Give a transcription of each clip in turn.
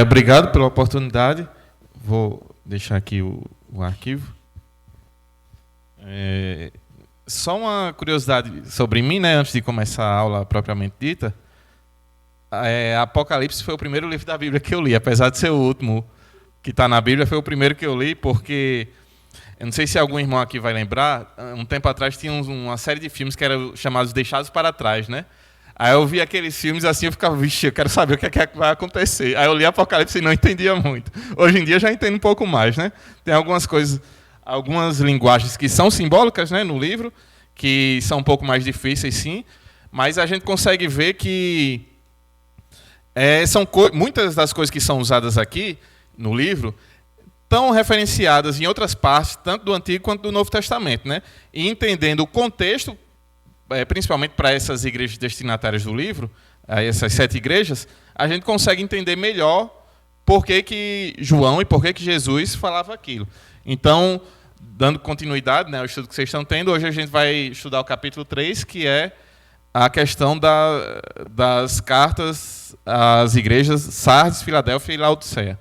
Obrigado pela oportunidade. Vou deixar aqui o arquivo. Só uma curiosidade sobre mim, né, antes de começar a aula propriamente dita. Apocalipse foi o primeiro livro da Bíblia que eu li, apesar de ser o último que está na Bíblia, foi o primeiro que eu li, porque, eu não sei se algum irmão aqui vai lembrar, um tempo atrás tinha uma série de filmes que eram chamados Deixados para Trás, né? Aí eu vi aqueles filmes assim, eu ficava, vixe, eu quero saber o que é que vai acontecer. Aí eu li Apocalipse e não entendia muito. Hoje em dia já entendo um pouco mais, né? Tem algumas coisas, algumas linguagens que são simbólicas, né, no livro, que são um pouco mais difíceis, sim, mas a gente consegue ver que muitas das coisas que são usadas aqui no livro estão referenciadas em outras partes, tanto do Antigo quanto do Novo Testamento, né? E entendendo o contexto, principalmente para essas igrejas destinatárias do livro, essas 7 igrejas, a gente consegue entender melhor por que João e por que Jesus falava aquilo. Então, dando continuidade, né, ao estudo que vocês estão tendo, hoje a gente vai estudar o capítulo 3, que é a questão das cartas às igrejas Sardes, Filadélfia e Laodiceia.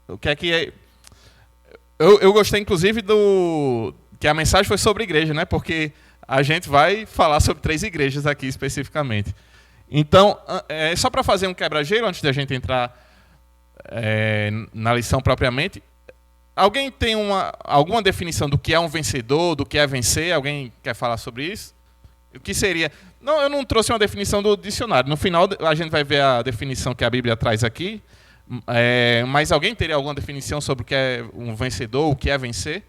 O que é que eu gostei, inclusive, que a mensagem foi sobre igreja, né? Porque a gente vai falar sobre 3 igrejas aqui especificamente. Então, só para fazer um quebra-gelo, antes da gente entrar na lição propriamente, alguém tem alguma definição do que é um vencedor, do que é vencer? Alguém quer falar sobre isso? O que seria? Não, eu não trouxe uma definição do dicionário. No final, a gente vai ver a definição que a Bíblia traz aqui. Mas alguém teria alguma definição sobre o que é um vencedor, o que é vencer?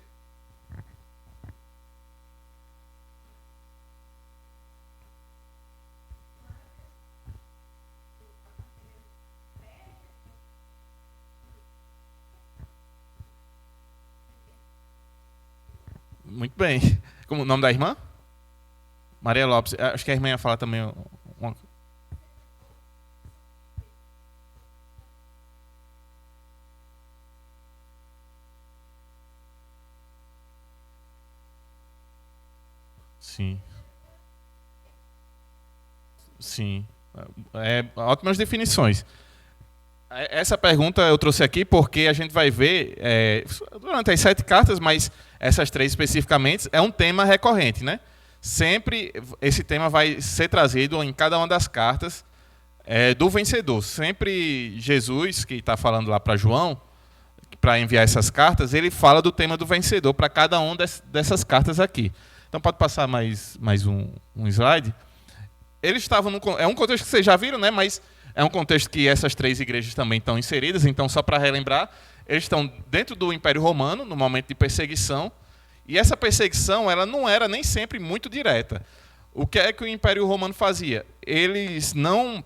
Muito bem. Como o nome da irmã? Maria Lopes. Acho que a irmã ia falar também uma... Sim. Sim. Ótimas definições. Essa pergunta eu trouxe aqui porque a gente vai ver, durante as 7 cartas, mas essas 3 especificamente, é um tema recorrente, né? Sempre esse tema vai ser trazido em cada uma das cartas do vencedor. Sempre Jesus, que está falando lá para João, para enviar essas cartas, ele fala do tema do vencedor para cada uma dessas cartas aqui. Então pode passar mais um slide. Eles estavam é um contexto que vocês já viram, né? Mas é um contexto que essas 3 igrejas também estão inseridas. Então, só para relembrar, eles estão dentro do Império Romano, no momento de perseguição. E essa perseguição ela não era nem sempre muito direta. O que é que o Império Romano fazia? Eles não...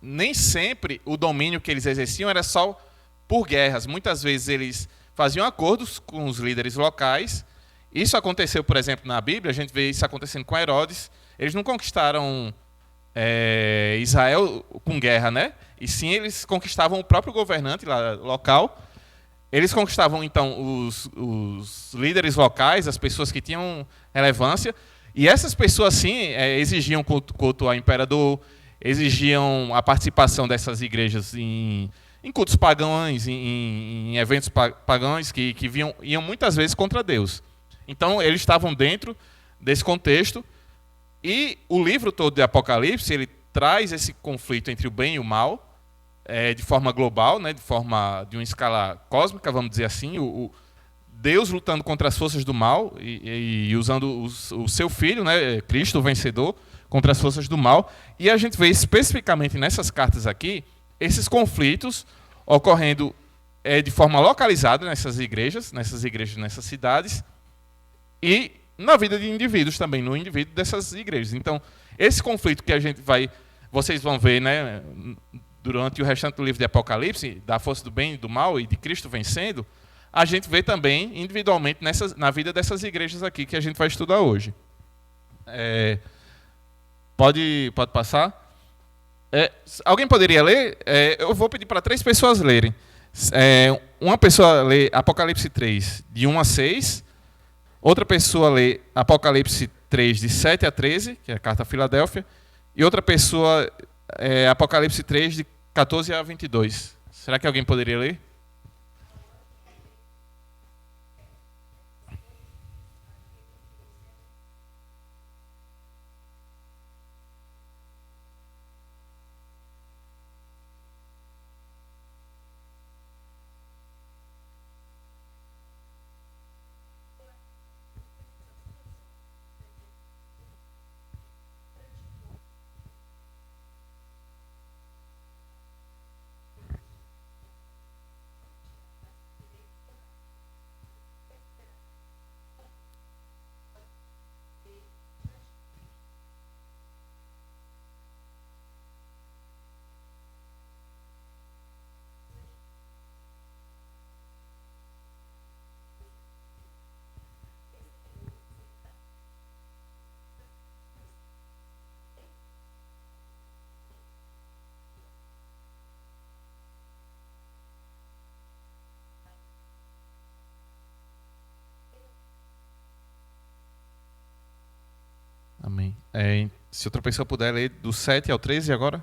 Nem sempre o domínio que eles exerciam era só por guerras. Muitas vezes eles faziam acordos com os líderes locais. Isso aconteceu, por exemplo, na Bíblia. A gente vê isso acontecendo com Herodes. Eles não conquistaram Israel com guerra, né? E sim, eles conquistavam o próprio governante lá, local. Eles conquistavam, então, os líderes locais, as pessoas que tinham relevância. E essas pessoas, sim, exigiam culto ao imperador, exigiam a participação dessas igrejas em cultos pagãos, em eventos pagãos que iam muitas vezes contra Deus. Então, eles estavam dentro desse contexto. E o livro todo de Apocalipse, ele traz esse conflito entre o bem e o mal, de forma global, né, de uma escala cósmica, vamos dizer assim, Deus lutando contra as forças do mal e usando o seu filho, né, Cristo, o vencedor, contra as forças do mal. E a gente vê especificamente nessas cartas aqui, esses conflitos ocorrendo de forma localizada nessas igrejas, nessas cidades, e na vida de indivíduos também, no indivíduo dessas igrejas. Então, esse conflito que vocês vão ver, né, durante o restante do livro de Apocalipse, da força do bem e do mal e de Cristo vencendo, a gente vê também individualmente na vida dessas igrejas aqui que a gente vai estudar hoje. Pode passar? Alguém poderia ler? Eu vou pedir para 3 pessoas lerem. Uma pessoa lê Apocalipse 3, de 1 a 6. Outra pessoa lê Apocalipse 3, de 7 a 13, que é a carta a Filadélfia. E outra pessoa Apocalipse 3, de 14 a 22. Será que alguém poderia ler? Amém. Se outra pessoa puder ler do 7 ao 13 agora.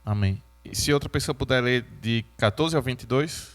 Amém. E se outra pessoa puder ler de 14 ao 22.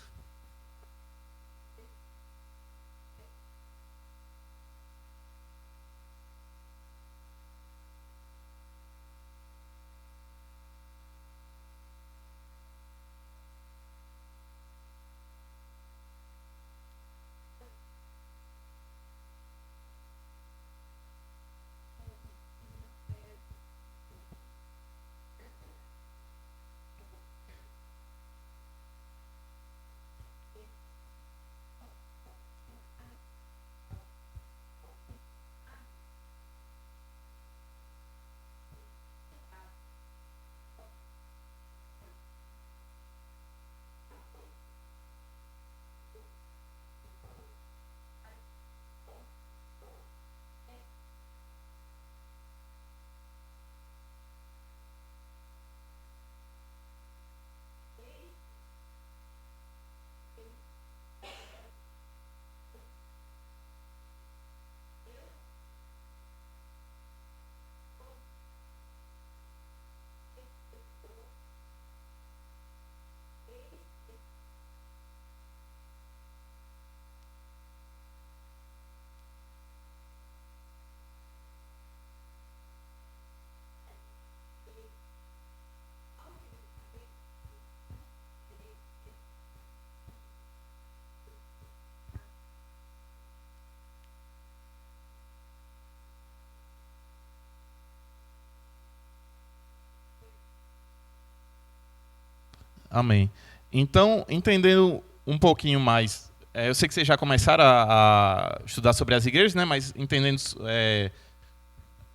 Amém. Então, entendendo um pouquinho mais, eu sei que vocês já começaram a estudar sobre as igrejas, né? Mas entendendo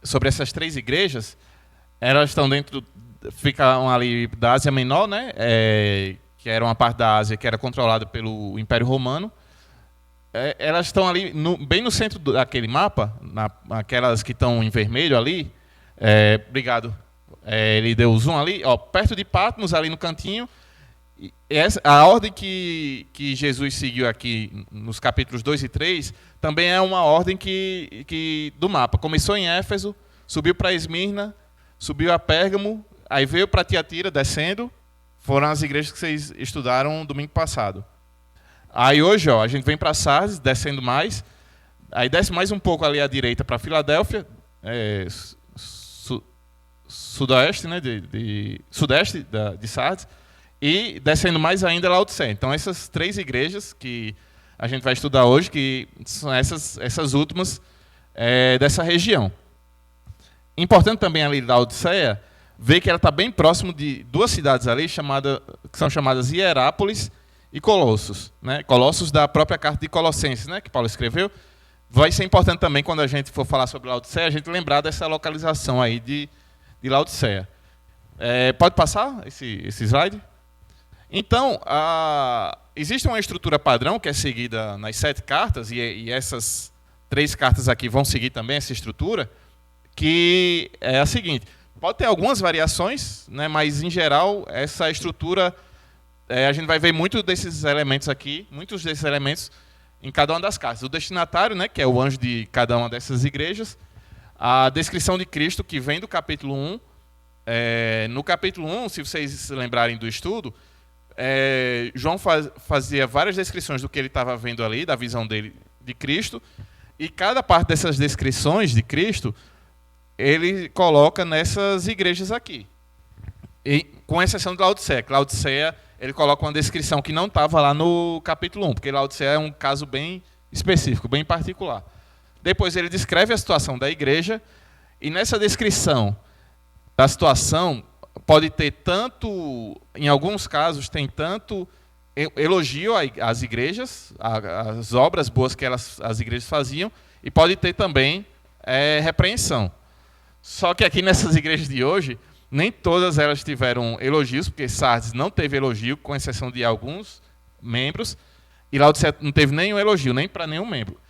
sobre essas três igrejas, elas estão ficam ali da Ásia Menor, né? Que era uma parte da Ásia que era controlada pelo Império Romano. Elas estão ali bem no centro daquele mapa, aquelas que estão em vermelho ali. Obrigado. Ele deu o zoom ali, ó, perto de Patmos, ali no cantinho. A ordem que Jesus seguiu aqui nos capítulos 2 e 3 também é uma ordem do mapa. Começou em Éfeso, subiu para Esmirna, subiu a Pérgamo, aí veio para Tiatira, descendo. Foram as igrejas que vocês estudaram domingo passado. Aí hoje, a gente vem para Sardes, descendo mais. Aí desce mais um pouco ali à direita para Filadélfia, sudoeste, né, sudeste de Sardes. E descendo mais ainda Laodiceia. Então essas 3 igrejas que a gente vai estudar hoje, que são essas últimas dessa região. Importante também ali da Laodiceia, ver que ela está bem próximo de 2 cidades ali, que são chamadas Hierápolis e Colossos. Né? Colossos da própria carta de Colossenses, né, que Paulo escreveu. Vai ser importante também, quando a gente for falar sobre Laodiceia, a gente lembrar dessa localização aí de Laodiceia. Pode passar esse slide? Então, existe uma estrutura padrão que é seguida nas 7 cartas, e essas 3 cartas aqui vão seguir também essa estrutura, que é a seguinte: pode ter algumas variações, né, mas, em geral, essa estrutura, a gente vai ver muitos desses elementos em cada uma das cartas. O destinatário, né, que é o anjo de cada uma dessas igrejas, a descrição de Cristo, que vem do capítulo 1. No capítulo 1, se vocês se lembrarem do estudo, João fazia várias descrições do que ele estava vendo ali, da visão dele de Cristo, e cada parte dessas descrições de Cristo ele coloca nessas igrejas aqui, com exceção de Laodiceia. Laodiceia ele coloca uma descrição que não estava lá no capítulo 1, porque Laodiceia é um caso bem específico, bem particular. Depois ele descreve a situação da igreja, e nessa descrição da situação pode ter tanto, em alguns casos, tem tanto elogio às igrejas, às obras boas que as igrejas faziam, e pode ter também repreensão. Só que aqui nessas igrejas de hoje, nem todas elas tiveram elogios, porque Sardes não teve elogio, com exceção de alguns membros, e Laodiceia não teve nenhum elogio, nem para nenhum membro.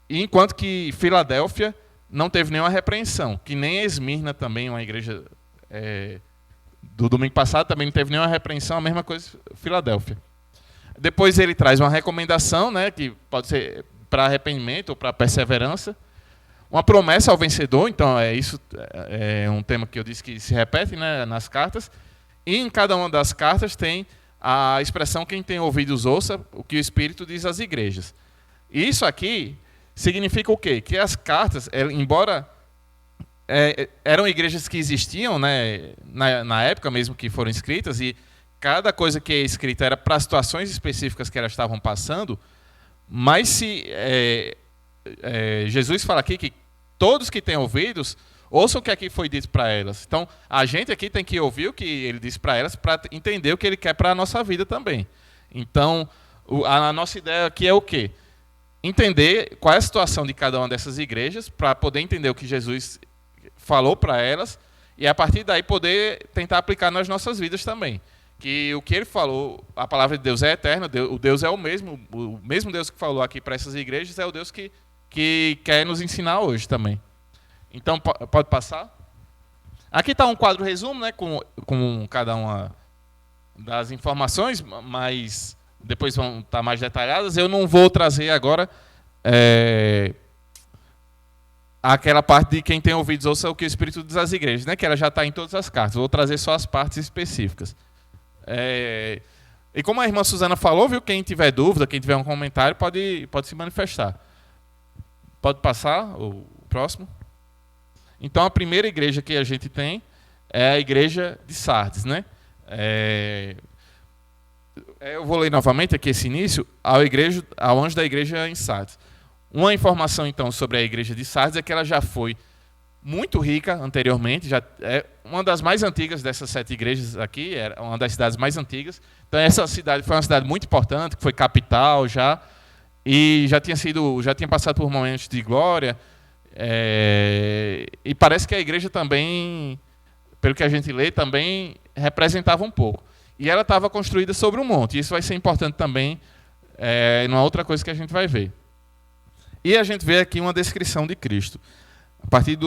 E enquanto que Filadélfia não teve nenhuma repreensão, que nem Esmirna também, uma igreja do domingo passado, também não teve nenhuma repreensão, a mesma coisa Filadélfia. Depois ele traz uma recomendação, né, que pode ser para arrependimento ou para perseverança, uma promessa ao vencedor. Então isso é um tema que eu disse que se repete, né, nas cartas, e em cada uma das cartas tem a expressão: quem tem ouvidos ouça o que o Espírito diz às igrejas. E isso aqui significa o quê? Que as cartas, embora eram igrejas que existiam, né, na época mesmo que foram escritas, e cada coisa que é escrita era para situações específicas que elas estavam passando, mas Jesus fala aqui que todos que têm ouvidos, ouçam o que aqui foi dito para elas. Então, a gente aqui tem que ouvir o que ele disse para elas para entender o que ele quer para a nossa vida também. Então, a nossa ideia aqui é o quê? Entender qual é a situação de cada uma dessas igrejas, para poder entender o que Jesus falou para elas, e a partir daí poder tentar aplicar nas nossas vidas também. Que o que ele falou, a palavra de Deus é eterna, o Deus é o mesmo Deus que falou aqui para essas igrejas é o Deus que quer nos ensinar hoje também. Então, pode passar? Aqui está um quadro resumo, né, com cada uma das informações, mas depois vão estar mais detalhadas. Eu não vou trazer agora aquela parte de quem tem ouvidos ouça o que o Espírito diz às igrejas, né, que ela já está em todas as cartas. Vou trazer só as partes específicas. E como a irmã Suzana falou, viu, quem tiver dúvida, quem tiver um comentário, pode se manifestar. Pode passar o próximo? Então, a primeira igreja que a gente tem é a igreja de Sardes, né? Eu vou ler novamente aqui esse início, ao anjo da igreja em Sardes. Uma informação, então, sobre a igreja de Sardes é que ela já foi muito rica anteriormente, já é uma das mais antigas dessas 7 igrejas aqui, era uma das cidades mais antigas. Então, essa cidade foi uma cidade muito importante, que foi capital já, e já tinha passado por momentos de glória. E parece que a igreja também, pelo que a gente lê, também representava um pouco. E ela estava construída sobre um monte. Isso vai ser importante também numa outra coisa que a gente vai ver. E a gente vê aqui uma descrição de Cristo. A partir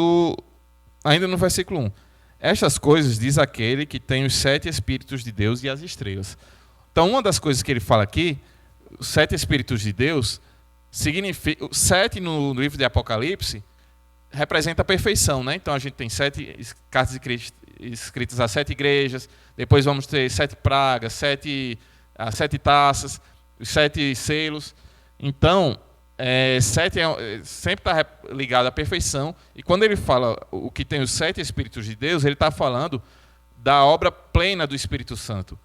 ainda no versículo 1. Estas coisas diz aquele que tem os 7 Espíritos de Deus e as estrelas. Então, uma das coisas que ele fala aqui, os 7 Espíritos de Deus, significa, o 7 no livro de Apocalipse representa a perfeição, né? Então a gente tem 7 cartas de Cristo escritas a 7 igrejas, depois vamos ter 7 pragas, 7 taças, os 7 selos. Então, 7 sempre está ligado à perfeição. E quando ele fala o que tem os 7 Espíritos de Deus, ele está falando da obra plena do Espírito Santo.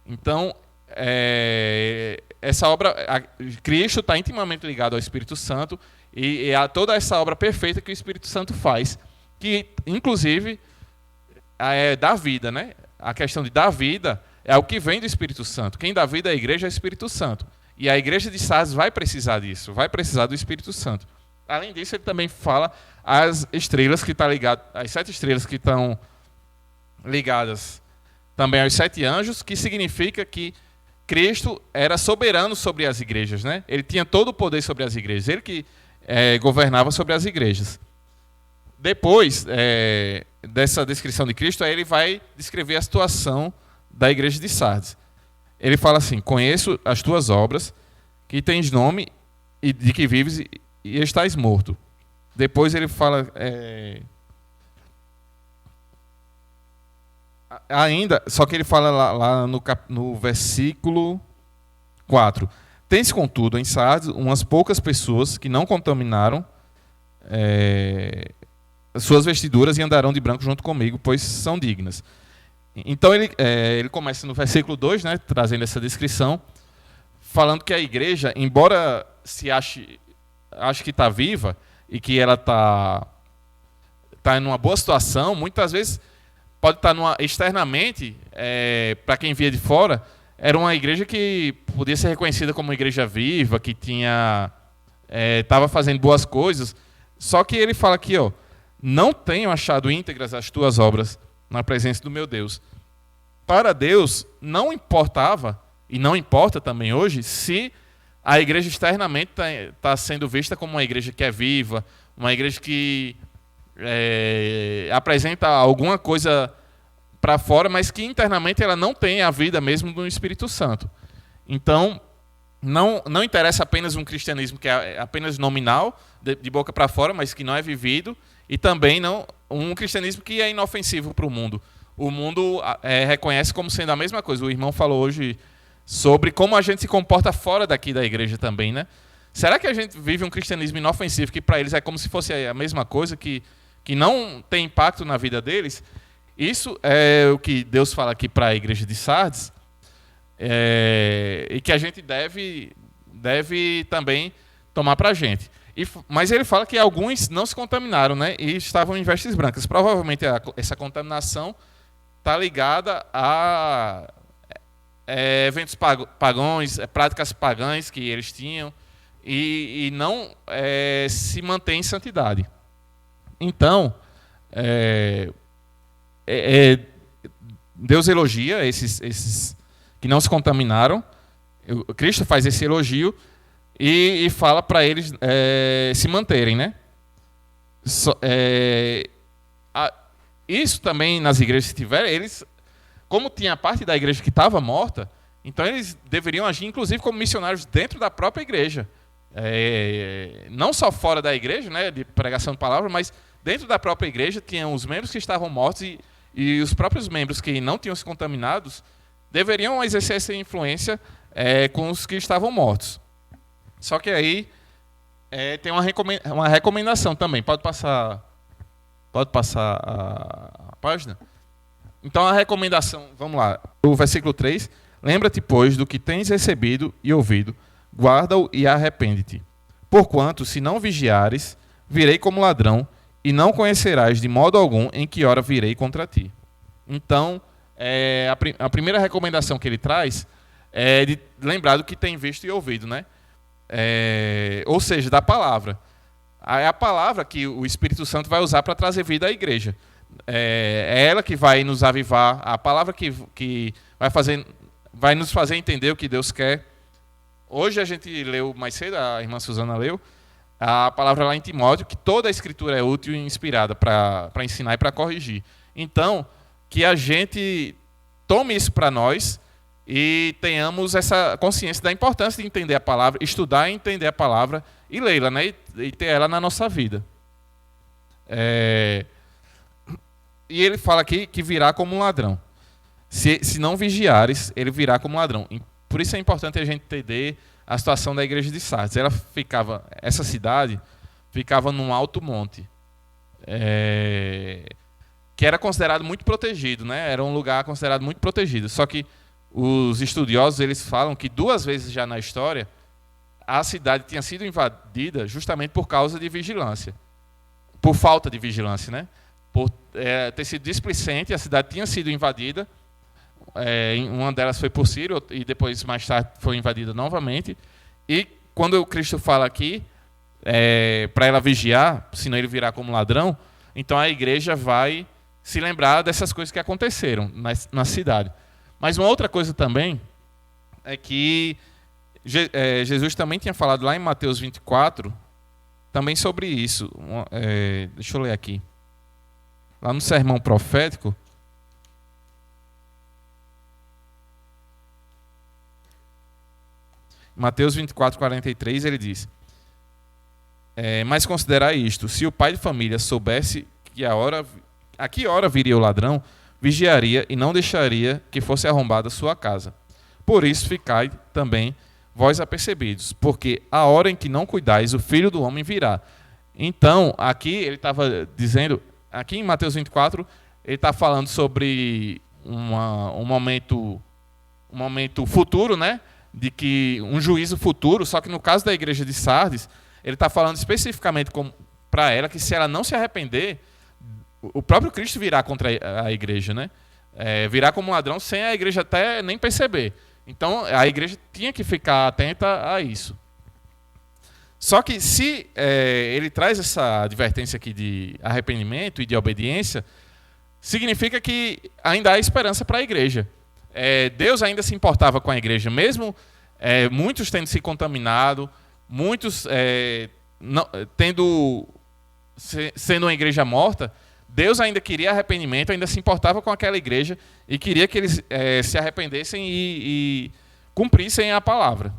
Então, essa obra, Cristo está intimamente ligado ao Espírito Santo e a toda essa obra perfeita que o Espírito Santo faz, que inclusive dá vida, né? A questão de dar vida é o que vem do Espírito Santo. Quem dá vida à igreja é o Espírito Santo. E a igreja de Sardes vai precisar disso, vai precisar do Espírito Santo. Além disso, ele também fala as estrelas que estão ligadas, as 7 estrelas que estão ligadas também aos 7 anjos, que significa que Cristo era soberano sobre as igrejas, né? Ele tinha todo o poder sobre as igrejas, ele que governava sobre as igrejas. Depois dessa descrição de Cristo, aí ele vai descrever a situação da igreja de Sardes. Ele fala assim: conheço as tuas obras, que tens nome e de que vives e estás morto. Depois ele fala ainda, só que ele fala lá no versículo 4. Tens, contudo, em Sardes umas poucas pessoas que não contaminaram suas vestiduras e andarão de branco junto comigo, pois são dignas. Então ele começa no versículo 2, né, trazendo essa descrição, falando que a igreja, embora se ache que está viva e que ela está em uma boa situação, muitas vezes pode estar externamente, para quem via de fora, era uma igreja que podia ser reconhecida como uma igreja viva, que estava fazendo boas coisas. Só que ele fala aqui, não tenho achado íntegras as tuas obras na presença do meu Deus. Para Deus, não importava, e não importa também hoje, se a igreja externamente está sendo vista como uma igreja que é viva, uma igreja que apresenta alguma coisa para fora, mas que internamente ela não tem a vida mesmo do Espírito Santo. Então, não interessa apenas um cristianismo que é apenas nominal, de boca para fora, mas que não é vivido, e também não um cristianismo que é inofensivo para o mundo. O mundo reconhece como sendo a mesma coisa. O irmão falou hoje sobre como a gente se comporta fora daqui da igreja também, né? Será que a gente vive um cristianismo inofensivo que para eles é como se fosse a mesma coisa, que não tem impacto na vida deles? Isso é o que Deus fala aqui para a igreja de Sardes, e que a gente deve também tomar para a gente. Mas ele fala que alguns não se contaminaram, né, e estavam em vestes brancas. Provavelmente essa contaminação está ligada a eventos pagãos, práticas pagãs que eles tinham, e não se mantém em santidade. Então, Deus elogia esses que não se contaminaram. Cristo faz esse elogio e fala para eles se manterem, né? Isso também nas igrejas que tiverem, eles, como tinha parte da igreja que estava morta, então eles deveriam agir inclusive como missionários dentro da própria igreja. Não só fora da igreja, né, de pregação de palavra, mas dentro da própria igreja tinham os membros que estavam mortos e os próprios membros que não tinham se contaminados deveriam exercer essa influência com os que estavam mortos. Só que aí tem uma recomendação também. Pode passar a página? Então a recomendação, vamos lá, o versículo 3. Lembra-te, pois, do que tens recebido e ouvido, guarda-o e arrepende-te. Porquanto, se não vigiares, virei como ladrão, e não conhecerás de modo algum em que hora virei contra ti. Então, a primeira recomendação que ele traz é de lembrar do que tem visto e ouvido, né? Ou seja, da palavra. É a palavra que o Espírito Santo vai usar para trazer vida à igreja. É ela que vai nos avivar, a palavra que vai nos fazer entender o que Deus quer. Hoje a gente leu mais cedo, a irmã Suzana leu, a palavra lá em Timóteo, que toda a escritura é útil e inspirada para ensinar e para corrigir. Então, que a gente tome isso para nós e tenhamos essa consciência da importância de entender a palavra, estudar e entender a palavra e lê-la, né? E ter ela na nossa vida. E ele fala aqui que virá como um ladrão. Se não vigiares, ele virá como um ladrão. Por isso é importante a gente entender a situação da igreja de Sardes. Essa cidade ficava num alto monte, que era considerado muito protegido, né? Era um lugar considerado muito protegido. Só que os estudiosos eles falam que 2 vezes já na história a cidade tinha sido invadida justamente por causa de vigilância, por falta de vigilância, né? Por ter sido displicente, a cidade tinha sido invadida. Uma delas foi por Ciro e depois mais tarde foi invadida novamente. E quando o Cristo fala aqui para ela vigiar, senão ele virá como ladrão, então a igreja vai se lembrar dessas coisas que aconteceram na cidade. Mas uma outra coisa também é que Jesus também tinha falado lá em Mateus 24 também sobre isso. Deixa eu ler aqui. Lá no sermão profético, Mateus 24, 43, ele diz: mas considerai isto, se o pai de família soubesse a que hora viria o ladrão, vigiaria e não deixaria que fosse arrombada a sua casa. Por isso ficai também vós apercebidos, porque a hora em que não cuidais, o Filho do Homem virá. Então, aqui ele estava dizendo, aqui em Mateus 24, ele está falando sobre um momento futuro, né? De que um juízo futuro, só que no caso da igreja de Sardes, ele está falando especificamente para ela que se ela não se arrepender, o próprio Cristo virá contra a igreja, né? Virá como um ladrão sem a igreja até nem perceber. Então a igreja tinha que ficar atenta a isso. Só que se ele traz essa advertência aqui de arrependimento e de obediência, significa que ainda há esperança para a igreja. Deus ainda se importava com a igreja, mesmo muitos tendo se contaminado, muitos sendo uma igreja morta, Deus ainda queria arrependimento, ainda se importava com aquela igreja e queria que eles se arrependessem e cumprissem a palavra.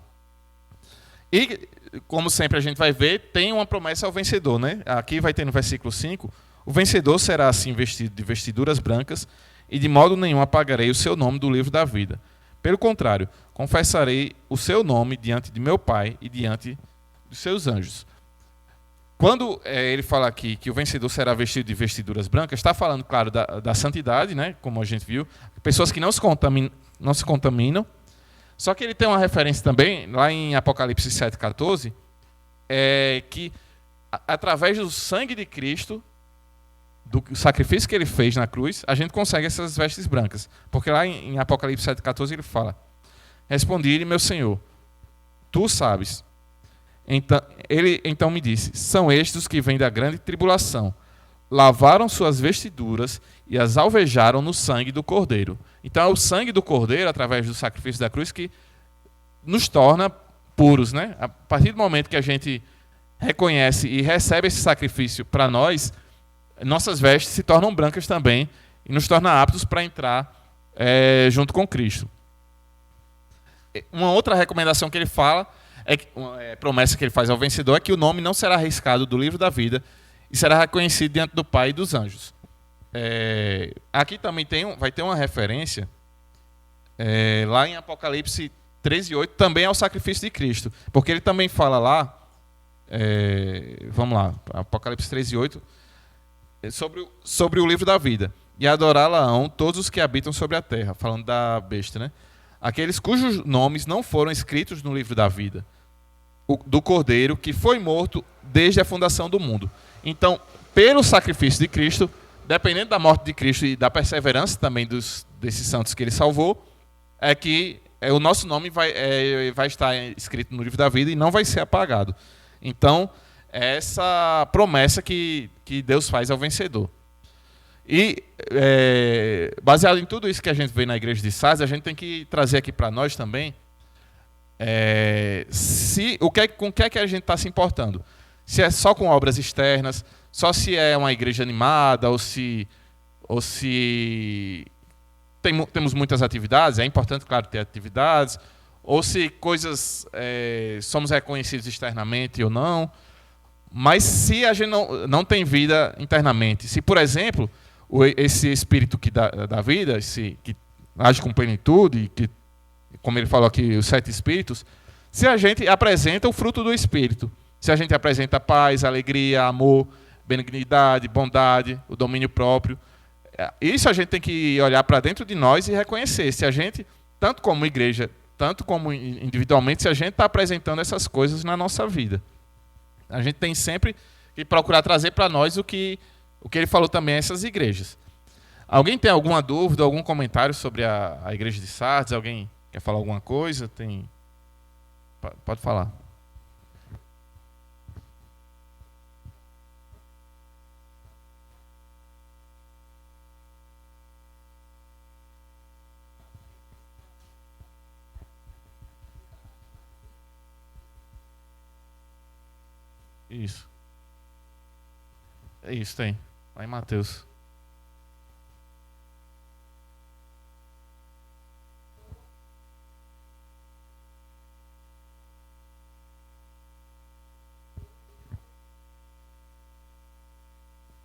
E, como sempre a gente vai ver, tem uma promessa ao vencedor, né? Aqui vai ter no versículo 5, o vencedor será assim vestido de vestiduras brancas e de modo nenhum apagarei o seu nome do livro da vida. Pelo contrário, confessarei o seu nome diante de meu Pai e diante dos seus anjos. Quando ele fala aqui que o vencedor será vestido de vestiduras brancas, está falando, claro, da santidade, né? Como a gente viu, pessoas que não se contaminam. Só que ele tem uma referência também, lá em Apocalipse 7,14, que através do sangue de Cristo, do sacrifício que ele fez na cruz, a gente consegue essas vestes brancas. Porque lá em Apocalipse 7,14 ele fala: respondi-lhe, meu Senhor, tu sabes. Ele então me disse: são estes os que vêm da grande tribulação, lavaram suas vestiduras e as alvejaram no sangue do Cordeiro. Então é o sangue do Cordeiro, através do sacrifício da cruz, que nos torna puros, né? A partir do momento que a gente reconhece e recebe esse sacrifício para nós, nossas vestes se tornam brancas também e nos torna aptos para entrar junto com Cristo. Uma outra recomendação que ele fala, uma promessa que ele faz ao vencedor, é que o nome não será arriscado do livro da vida e será reconhecido diante do Pai e dos anjos. Aqui também vai ter uma referência lá em Apocalipse 13:8, também ao sacrifício de Cristo, porque ele também fala lá, vamos lá, Apocalipse 13:8, sobre o livro da vida. E adorá-la-ão todos os que habitam sobre a terra, falando da besta, né? Aqueles cujos nomes não foram escritos no livro da vida, do Cordeiro, que foi morto desde a fundação do mundo. Então, pelo sacrifício de Cristo, dependendo da morte de Cristo e da perseverança também desses santos que ele salvou, é que o nosso nome vai estar escrito no livro da vida e não vai ser apagado. Então, é essa promessa que Deus faz ao vencedor. E, baseado em tudo isso que a gente vê na igreja de Sardes, a gente tem que trazer aqui para nós também com o que é que a gente está se importando. Se é só com obras externas, só se é uma igreja animada, ou se temos muitas atividades, é importante, claro, ter atividades, ou se coisas somos reconhecidos externamente ou não, mas se a gente não tem vida internamente, se, por exemplo, esse espírito que dá vida, que age com plenitude, que, como ele falou aqui, os 7 espíritos, se a gente apresenta o fruto do espírito, se a gente apresenta paz, alegria, amor, benignidade, bondade, o domínio próprio, isso a gente tem que olhar para dentro de nós e reconhecer se a gente, tanto como igreja, tanto como individualmente, se a gente está apresentando essas coisas na nossa vida. A gente tem sempre que procurar trazer para nós o que ele falou também a essas igrejas. Alguém tem alguma dúvida, algum comentário sobre a igreja de Sardes? Alguém quer falar alguma coisa? Pode falar. Isso. É isso, tem. Lá em Mateus.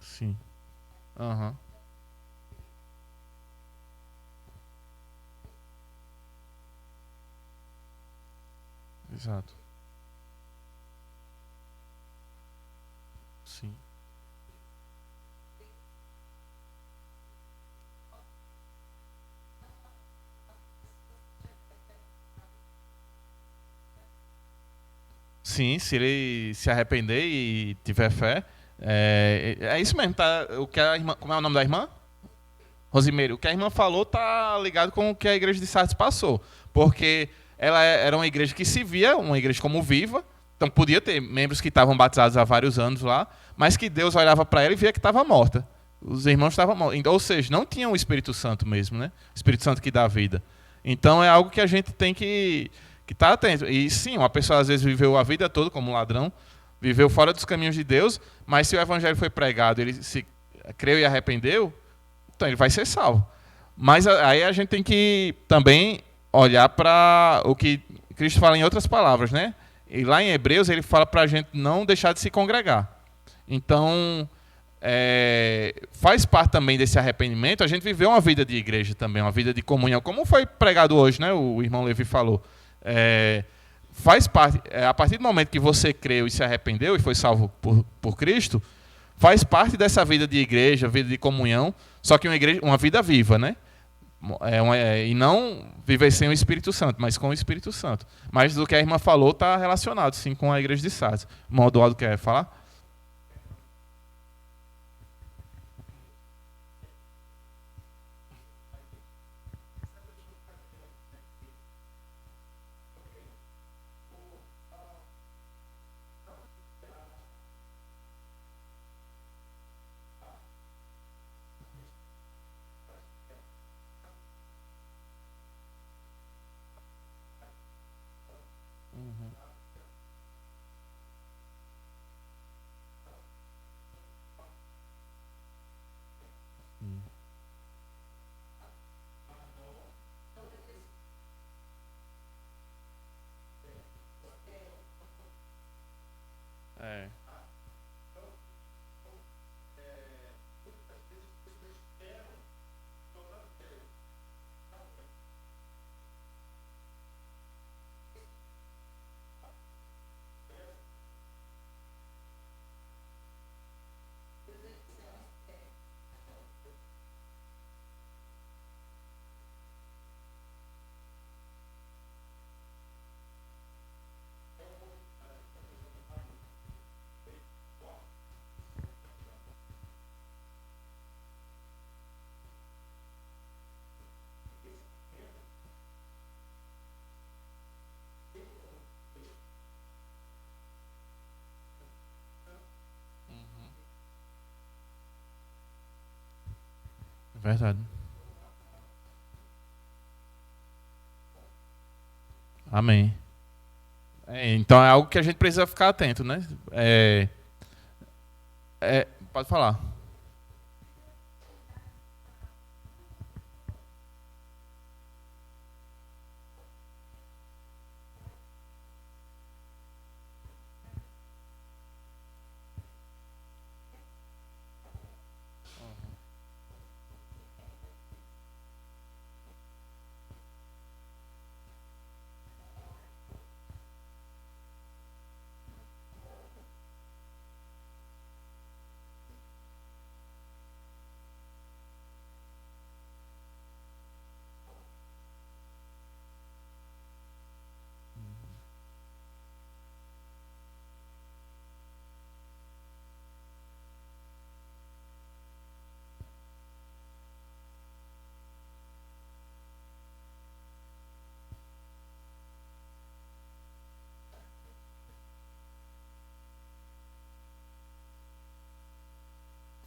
Sim. Aham. Exato. Sim. Sim, se ele se arrepender e tiver fé, é isso mesmo, tá? O que a irmã, como é o nome da irmã? Rosimeire, o que a irmã falou tá ligado com o que a igreja de Sardes passou. Porque ela era uma igreja que se via, uma igreja como viva, então podia ter membros que estavam batizados há vários anos lá, mas que Deus olhava para ela e via que estava morta. Os irmãos estavam mortos. Ou seja, não tinham o Espírito Santo mesmo, né? O Espírito Santo que dá vida. Então é algo que a gente tem que estar atento. E sim, uma pessoa às vezes viveu a vida toda como um ladrão, viveu fora dos caminhos de Deus, mas se o evangelho foi pregado, ele se creu e arrependeu, então ele vai ser salvo. Mas aí a gente tem que também olhar para o que Cristo fala em outras palavras, né? E lá em Hebreus ele fala para a gente não deixar de se congregar. Então, faz parte também desse arrependimento a gente viver uma vida de igreja também, uma vida de comunhão, como foi pregado hoje, né? O irmão Levi falou. Faz parte, a partir do momento que você creu e se arrependeu e foi salvo por Cristo, faz parte dessa vida de igreja, vida de comunhão, só que uma vida viva, né? E não viver sem o Espírito Santo, mas com o Espírito Santo. Mas do que a irmã falou está relacionado, sim, com a igreja de Sardes. O irmão Eduardo quer falar? É. Verdade. Amém. Então é algo que a gente precisa ficar atento, né? Pode falar.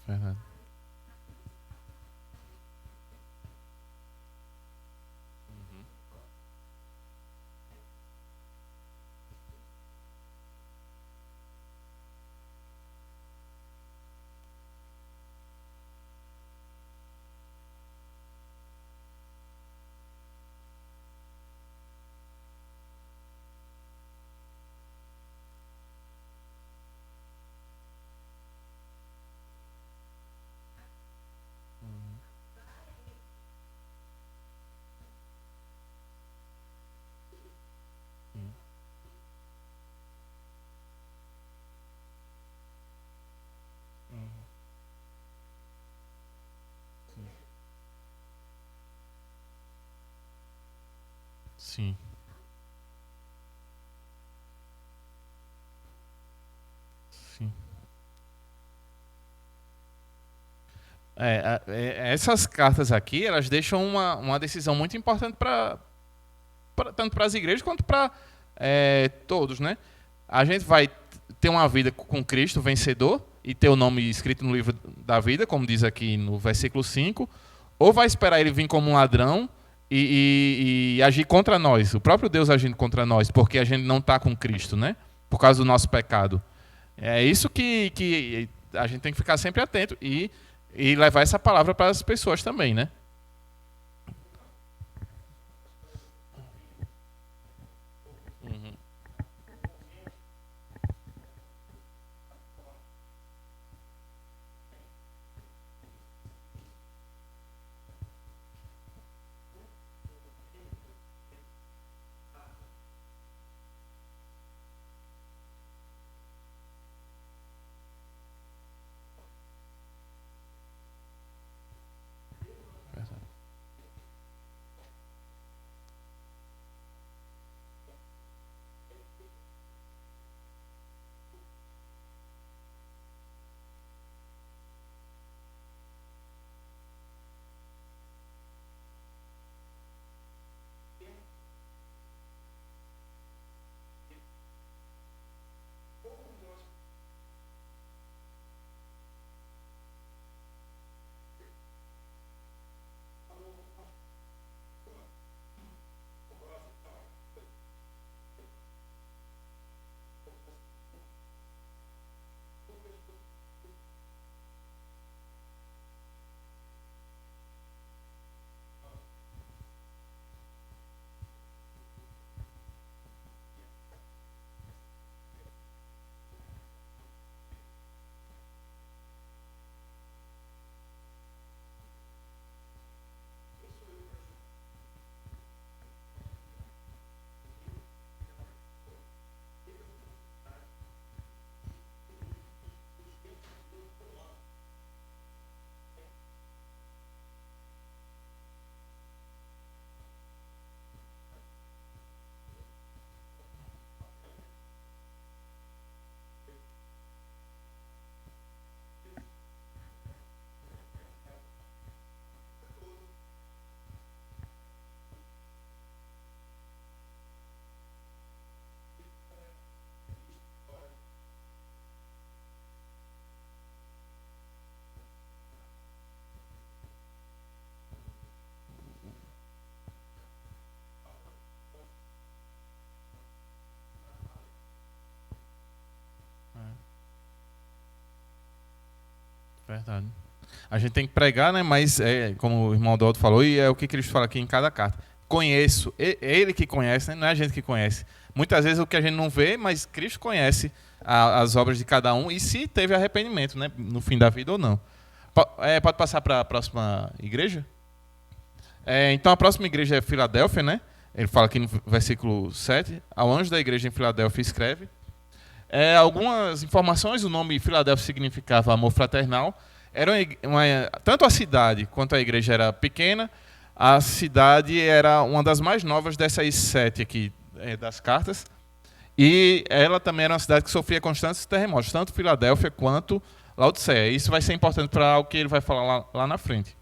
Verdade. Sim. Sim. Essas cartas aqui, elas deixam uma decisão muito importante tanto para as igrejas quanto para todos, né? A gente vai ter uma vida com Cristo vencedor e ter o nome escrito no livro da vida, como diz aqui no versículo 5, ou vai esperar ele vir como um ladrão e agir contra nós, o próprio Deus agindo contra nós, porque a gente não está com Cristo, né? Por causa do nosso pecado. É isso que a gente tem que ficar sempre atento e levar essa palavra para as pessoas também, né? Verdade. A gente tem que pregar, né? Mas como o irmão Adolfo falou, e é o que Cristo fala aqui em cada carta. Conheço. É ele que conhece, né? Não é a gente que conhece. Muitas vezes o que a gente não vê, mas Cristo conhece as obras de cada um e se teve arrependimento, né? No fim da vida ou não. Pode passar para a próxima igreja? Então a próxima igreja é Filadélfia, né? Ele fala aqui no versículo 7. Ao anjo da igreja em Filadélfia escreve. Algumas informações, o nome Filadélfia significava amor fraternal. Tanto a cidade quanto a igreja era pequena, a cidade era uma das mais novas dessas 7 aqui das cartas. E ela também era uma cidade que sofria constantes terremotos, tanto Filadélfia quanto Laodiceia. Isso vai ser importante para o que ele vai falar lá na frente.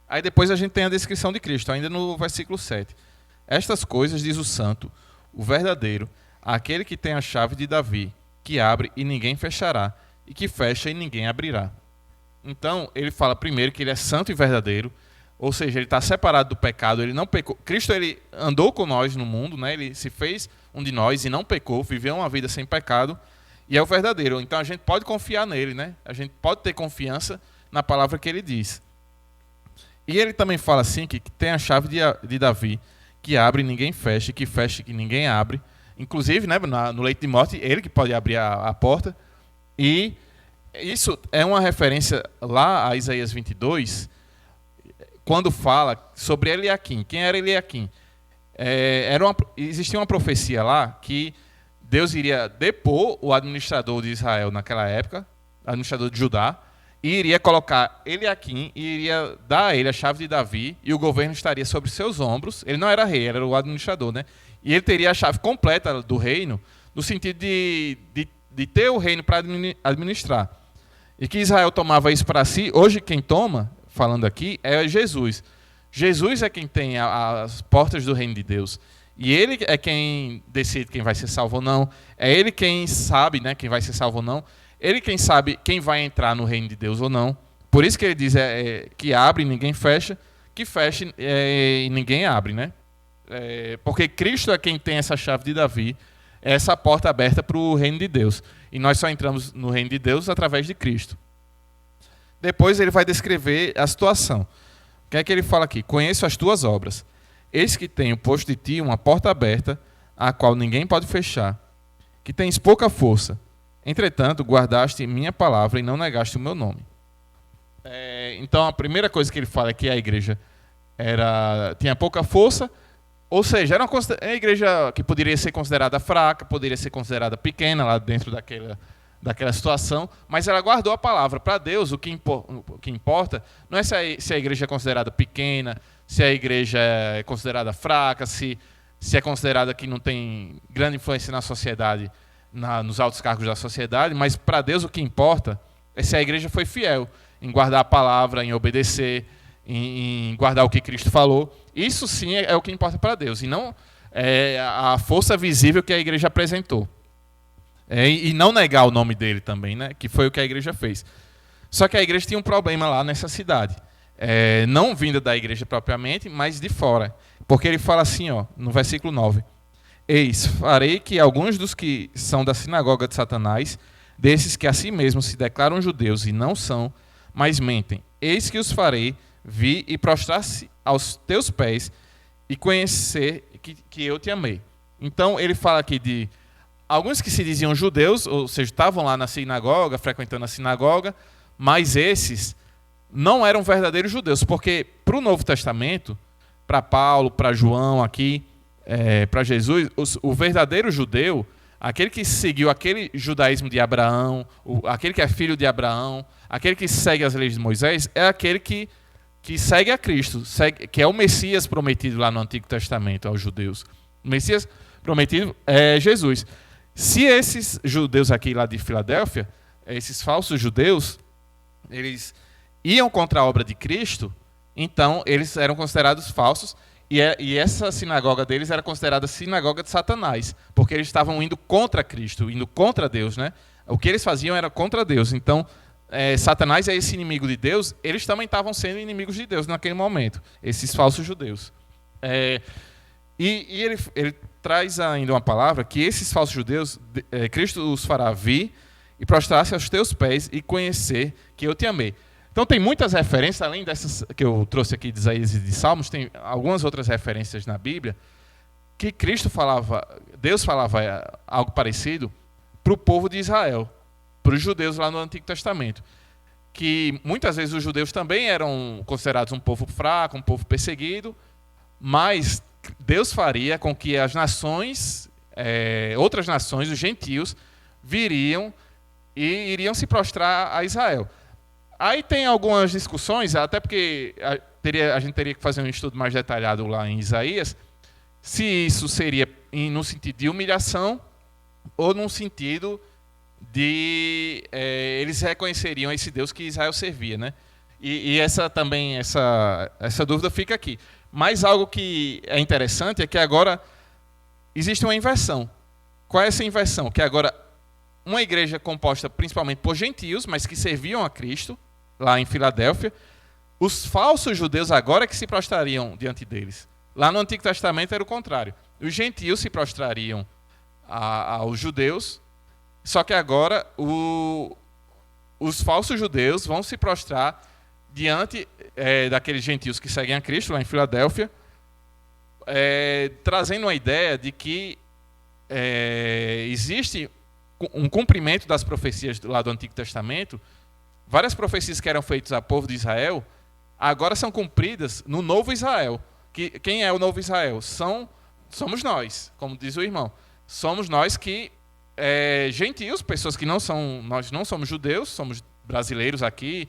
Aí depois a gente tem a descrição de Cristo, ainda no versículo 7. Estas coisas diz o santo, o verdadeiro, aquele que tem a chave de Davi, que abre e ninguém fechará, e que fecha e ninguém abrirá. Então, ele fala primeiro que ele é santo e verdadeiro, ou seja, ele está separado do pecado, ele não pecou. Cristo, ele andou com nós no mundo, né? Ele se fez um de nós e não pecou, viveu uma vida sem pecado, e é o verdadeiro. Então, a gente pode confiar nele, né? A gente pode ter confiança na palavra que ele diz. E ele também fala assim, que tem a chave de Davi, que abre e ninguém fecha, que fecha e ninguém abre. Inclusive, né, no leito de morte, ele que pode abrir a porta. E isso é uma referência lá a Isaías 22, quando fala sobre Eliaquim. Quem era Eliaquim? Existia uma profecia lá que Deus iria depor o administrador de Israel naquela época, administrador de Judá, e iria colocar Eliaquim e iria dar a ele a chave de Davi, e o governo estaria sobre seus ombros. Ele não era rei, era o administrador, né? E ele teria a chave completa do reino, no sentido de ter o reino para administrar. E que Israel tomava isso para si. Hoje quem toma, falando aqui, é Jesus. Jesus é quem tem as portas do reino de Deus. E ele é quem decide quem vai ser salvo ou não. É ele quem sabe, né, quem vai ser salvo ou não. Ele quem sabe quem vai entrar no reino de Deus ou não. Por isso que ele diz que abre e ninguém fecha, que fecha e ninguém abre, né? Porque Cristo é quem tem essa chave de Davi, essa porta aberta para o reino de Deus. E nós só entramos no reino de Deus através de Cristo. Depois ele vai descrever a situação. O que é que ele fala aqui? Conheço as tuas obras. Eis que tenho posto de ti uma porta aberta, a qual ninguém pode fechar. Que tens pouca força. Entretanto, guardaste minha palavra e não negaste o meu nome. Então, a primeira coisa que ele fala é que a igreja tinha pouca força, ou seja, era uma igreja que poderia ser considerada fraca, poderia ser considerada pequena lá dentro daquela situação, mas ela guardou a palavra. Para Deus, o que importa não é se a igreja é considerada pequena, se a igreja é considerada fraca, se é considerada que não tem grande influência na sociedade, nos altos cargos da sociedade, mas para Deus o que importa é se a igreja foi fiel em guardar a palavra, em obedecer, em guardar o que Cristo falou. Isso sim é o que importa para Deus, e não a força visível que a igreja apresentou. E não negar o nome dele também, né? Que foi o que a igreja fez. Só que a igreja tinha um problema lá nessa cidade. Não vinda da igreja propriamente, mas de fora. Porque ele fala assim, no versículo 9. Eis, farei que alguns dos que são da sinagoga de Satanás, desses que a si mesmos se declaram judeus e não são, mas mentem, eis que os farei vir e prostrar-se aos teus pés e conhecer que eu te amei. Então ele fala aqui de alguns que se diziam judeus, ou seja, estavam lá na sinagoga, frequentando a sinagoga, mas esses não eram verdadeiros judeus, porque para o Novo Testamento, para Paulo, para João aqui, para Jesus, o verdadeiro judeu, aquele que seguiu aquele judaísmo de Abraão, aquele que é filho de Abraão, aquele que segue as leis de Moisés, é aquele que segue a Cristo, que é o Messias prometido lá no Antigo Testamento aos judeus. O Messias prometido é Jesus. Se esses judeus aqui lá de Filadélfia, esses falsos judeus, eles iam contra a obra de Cristo, então eles eram considerados falsos, e essa sinagoga deles era considerada sinagoga de Satanás, porque eles estavam indo contra Cristo, indo contra Deus, né? O que eles faziam era contra Deus. Então, Satanás é esse inimigo de Deus, eles também estavam sendo inimigos de Deus naquele momento, esses falsos judeus. E ele traz ainda uma palavra que esses falsos judeus, Cristo os fará vir e prostrar-se aos teus pés e conhecer que eu te amei. Então tem muitas referências, além dessas que eu trouxe aqui de Isaías e de Salmos, tem algumas outras referências na Bíblia que Deus falava algo parecido para o povo de Israel, para os judeus lá no Antigo Testamento. Que muitas vezes os judeus também eram considerados um povo fraco, um povo perseguido, mas Deus faria com que as nações, outras nações, os gentios, viriam e iriam se prostrar a Israel. Aí tem algumas discussões, até porque a gente teria que fazer um estudo mais detalhado lá em Isaías, se isso seria no sentido de humilhação ou num sentido de eles reconheceriam esse Deus que Israel servia, né? E essa dúvida fica aqui. Mas algo que é interessante é que agora existe uma inversão. Qual é essa inversão? Que agora uma igreja composta principalmente por gentios, mas que serviam a Cristo, lá em Filadélfia, os falsos judeus agora que se prostrariam diante deles. Lá no Antigo Testamento era o contrário. Os gentios se prostrariam aos judeus, só que agora os falsos judeus vão se prostrar diante daqueles gentios que seguem a Cristo, lá em Filadélfia, trazendo a ideia de que existe um cumprimento das profecias lá do Antigo Testamento. Várias profecias que eram feitas ao povo de Israel agora são cumpridas no novo Israel. Quem é o novo Israel? Somos nós, como diz o irmão. Somos nós que, gentios, pessoas que nós não somos judeus, somos brasileiros aqui,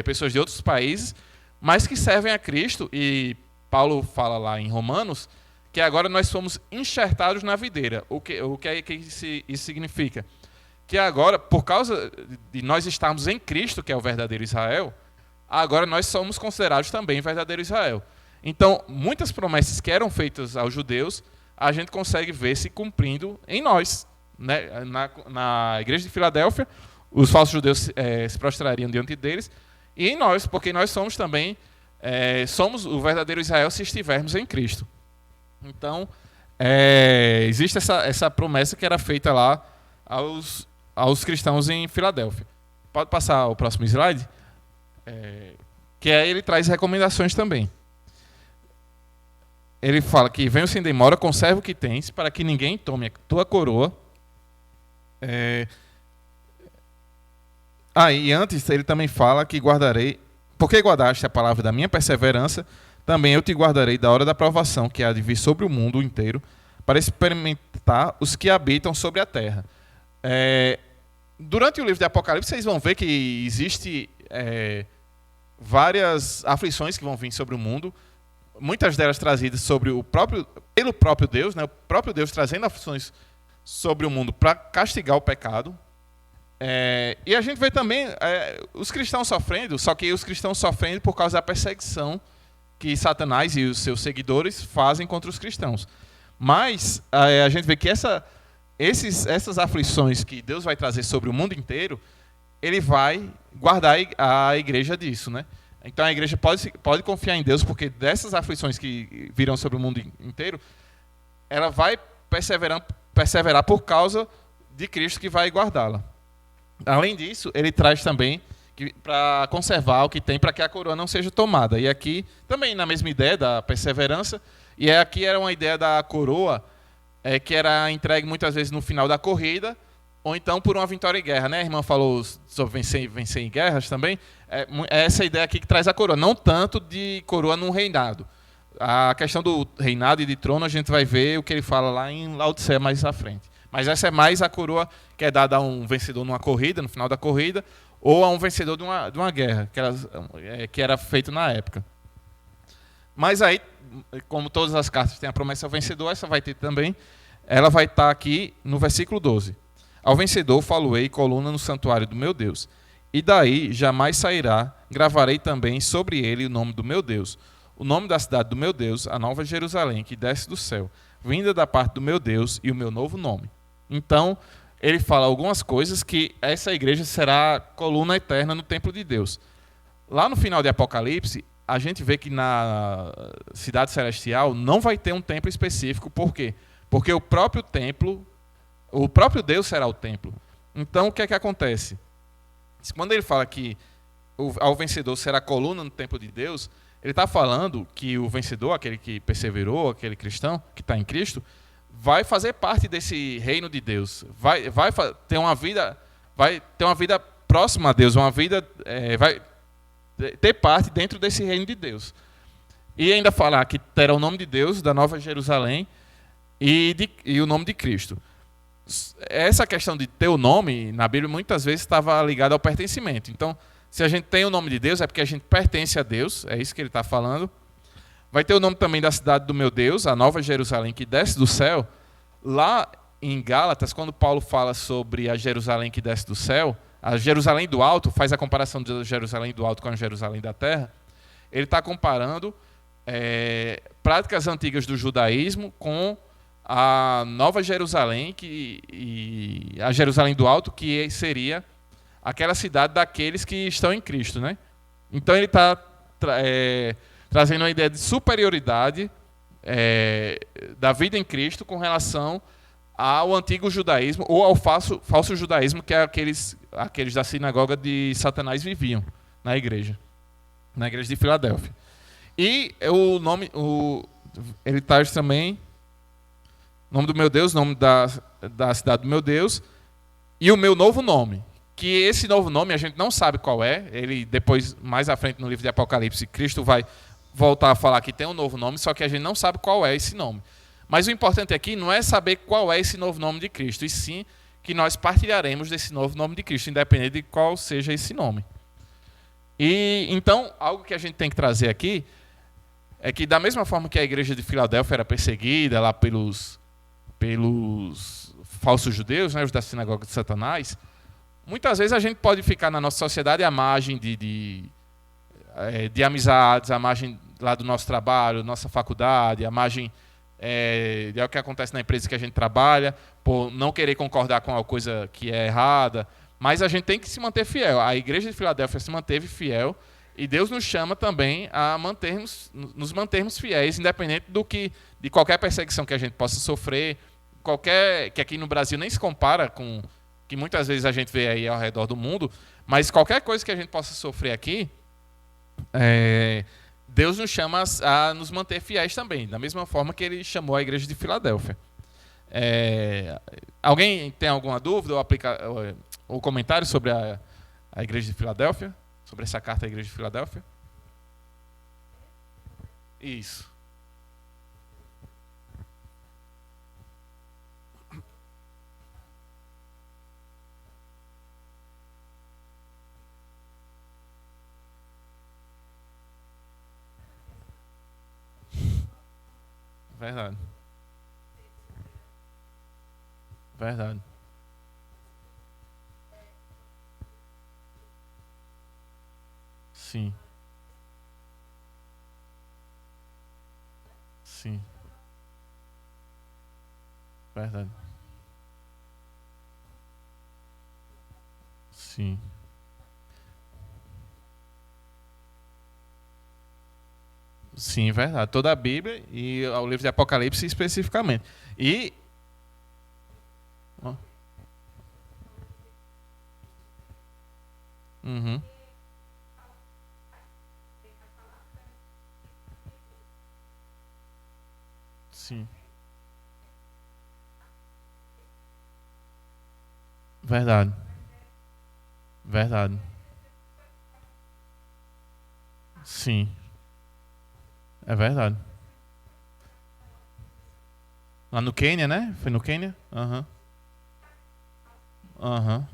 pessoas de outros países, mas que servem a Cristo. E Paulo fala lá em Romanos que agora nós somos enxertados na videira. O que isso significa? Que agora, por causa de nós estarmos em Cristo, que é o verdadeiro Israel, agora nós somos considerados também verdadeiro Israel. Então, muitas promessas que eram feitas aos judeus, a gente consegue ver se cumprindo em nós. Né? Na igreja de Filadélfia, os falsos judeus se prostrariam diante deles, e em nós, porque nós somos também, somos o verdadeiro Israel se estivermos em Cristo. Então, existe essa promessa que era feita lá aos cristãos em Filadélfia. Pode passar o próximo slide? Que aí ele traz recomendações também. Ele fala que venho sem demora, conserva o que tens, para que ninguém tome a tua coroa. E antes ele também fala que guardarei, porque guardaste a palavra da minha perseverança, também eu te guardarei da hora da provação que há de vir sobre o mundo inteiro, para experimentar os que habitam sobre a terra. Durante o livro de Apocalipse, vocês vão ver que existe várias aflições que vão vir sobre o mundo, muitas delas trazidas pelo próprio Deus, né? O próprio Deus trazendo aflições sobre o mundo para castigar o pecado. E a gente vê também os cristãos sofrendo, só que os cristãos sofrendo por causa da perseguição que Satanás e os seus seguidores fazem contra os cristãos. Mas a gente vê que essas aflições que Deus vai trazer sobre o mundo inteiro, ele vai guardar a igreja disso, né? Então a igreja pode confiar em Deus, porque dessas aflições que virão sobre o mundo inteiro, ela vai perseverar por causa de Cristo que vai guardá-la. Além disso, ele traz também para conservar o que tem, para que a coroa não seja tomada. E aqui, também na mesma ideia da perseverança, e aqui era uma ideia da coroa, que era entregue muitas vezes no final da corrida, ou então por uma vitória em guerra. Né? A irmã falou sobre vencer em guerras também. É essa ideia aqui que traz a coroa, não tanto de coroa num reinado. A questão do reinado e de trono, a gente vai ver o que ele fala lá em Laodiceia mais à frente. Mas essa é mais a coroa que é dada a um vencedor numa corrida, no final da corrida, ou a um vencedor de uma guerra, que era feito na época. Mas aí, como todas as cartas têm a promessa ao vencedor, essa vai ter também, ela vai estar aqui no versículo 12. Ao vencedor faloei coluna no santuário do meu Deus, e daí jamais sairá, gravarei também sobre ele o nome do meu Deus, o nome da cidade do meu Deus, a nova Jerusalém, que desce do céu, vinda da parte do meu Deus, e o meu novo nome. Então, ele fala algumas coisas que essa igreja será coluna eterna no templo de Deus. Lá no final de Apocalipse, a gente vê que na cidade celestial não vai ter um templo específico. Por quê? Porque o próprio templo, o próprio Deus será o templo. Então, o que é que acontece? Quando ele fala que ao vencedor será coluna no templo de Deus, ele está falando que o vencedor, aquele que perseverou, aquele cristão que está em Cristo, vai fazer parte desse reino de Deus, vai ter uma vida próxima a Deus, vai ter parte dentro desse reino de Deus. E ainda falar que terá o nome de Deus, da Nova Jerusalém e o nome de Cristo. Essa questão de ter o nome, na Bíblia, muitas vezes estava ligada ao pertencimento. Então, se a gente tem o nome de Deus, é porque a gente pertence a Deus, é isso que ele está falando. Vai ter o nome também da cidade do meu Deus, a Nova Jerusalém, que desce do céu. Lá em Gálatas, quando Paulo fala sobre a Jerusalém que desce do céu, a Jerusalém do alto, faz a comparação de Jerusalém do alto com a Jerusalém da terra, ele está comparando práticas antigas do judaísmo com a Nova Jerusalém, e a Jerusalém do alto, que seria aquela cidade daqueles que estão em Cristo, né? Então ele está trazendo uma ideia de superioridade da vida em Cristo com relação ao antigo judaísmo ou ao falso judaísmo que aqueles da sinagoga de Satanás viviam na igreja de Filadélfia. E ele traz também o nome do meu Deus, o nome da cidade do meu Deus e o meu novo nome. Que esse novo nome a gente não sabe qual é. Ele depois, mais à frente no livro de Apocalipse, Cristo vai voltar a falar que tem um novo nome, só que a gente não sabe qual é esse nome. Mas o importante aqui não é saber qual é esse novo nome de Cristo, e sim que nós partilharemos desse novo nome de Cristo, independente de qual seja esse nome. E então, algo que a gente tem que trazer aqui é que da mesma forma que a igreja de Filadélfia era perseguida lá pelos falsos judeus, né, os da sinagoga de Satanás, muitas vezes a gente pode ficar na nossa sociedade à margem de amizades, à margem lá do nosso trabalho, nossa faculdade, à margem de o que acontece na empresa que a gente trabalha, por não querer concordar com alguma coisa que é errada, mas a gente tem que se manter fiel. A igreja de Filadélfia se manteve fiel e Deus nos chama também a nos mantermos fiéis, independente de qualquer perseguição que a gente possa sofrer, que aqui no Brasil nem se compara com que muitas vezes a gente vê aí ao redor do mundo, mas qualquer coisa que a gente possa sofrer aqui, Deus nos chama a nos manter fiéis também, da mesma forma que ele chamou a igreja de Filadélfia. Alguém tem alguma dúvida ou comentário sobre a igreja de Filadélfia? Sobre essa carta à igreja de Filadélfia? Isso. Verdade. Verdade. Sim. Sim. Verdade. Sim. Sim, verdade. Toda a Bíblia e o livro de Apocalipse especificamente. E Uhum. Sim. Verdade. Verdade. Sim. É verdade. Lá no Quênia, né? Foi no Quênia? Aham. Aham.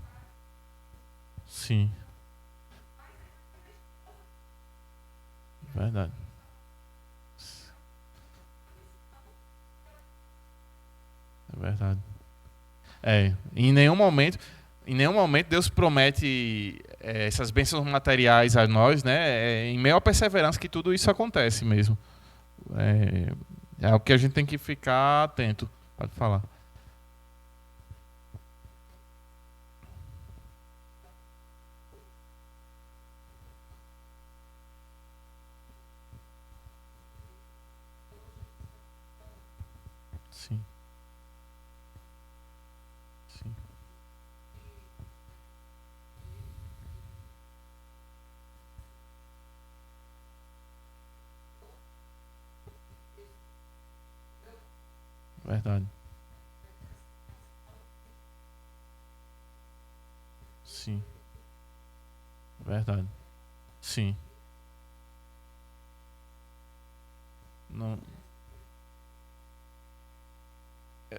Sim. Verdade. É verdade. Em nenhum momento Deus promete essas bênçãos materiais a nós, né? Em meio à perseverança que tudo isso acontece mesmo. É o que a gente tem que ficar atento. Pode falar. Sim, sim. Verdade. Sim, verdade. Sim. Não,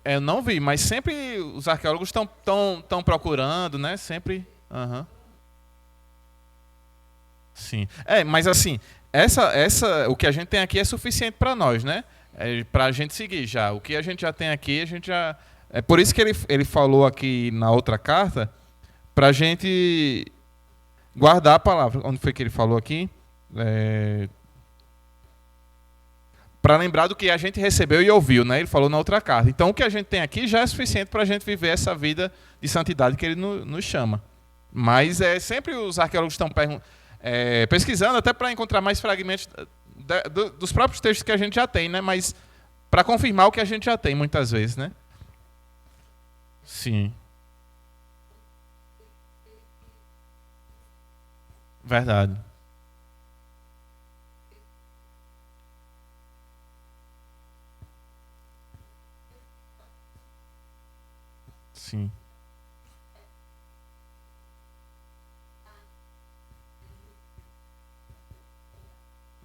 eu não vi, mas sempre os arqueólogos estão procurando, né? Sempre. Aham. Sim. Mas assim, o que a gente tem aqui é suficiente para nós, né? Para a gente seguir já. O que a gente já tem aqui, a gente já. É por isso que ele falou aqui na outra carta, para a gente guardar a palavra. Onde foi que ele falou aqui? Para lembrar do que a gente recebeu e ouviu, né? Ele falou na outra carta. Então, o que a gente tem aqui já é suficiente para a gente viver essa vida de santidade que ele nos chama. Mas sempre os arqueólogos estão pesquisando até para encontrar mais fragmentos dos próprios textos que a gente já tem, né? Mas para confirmar o que a gente já tem muitas vezes, né? Sim. Verdade. Sim.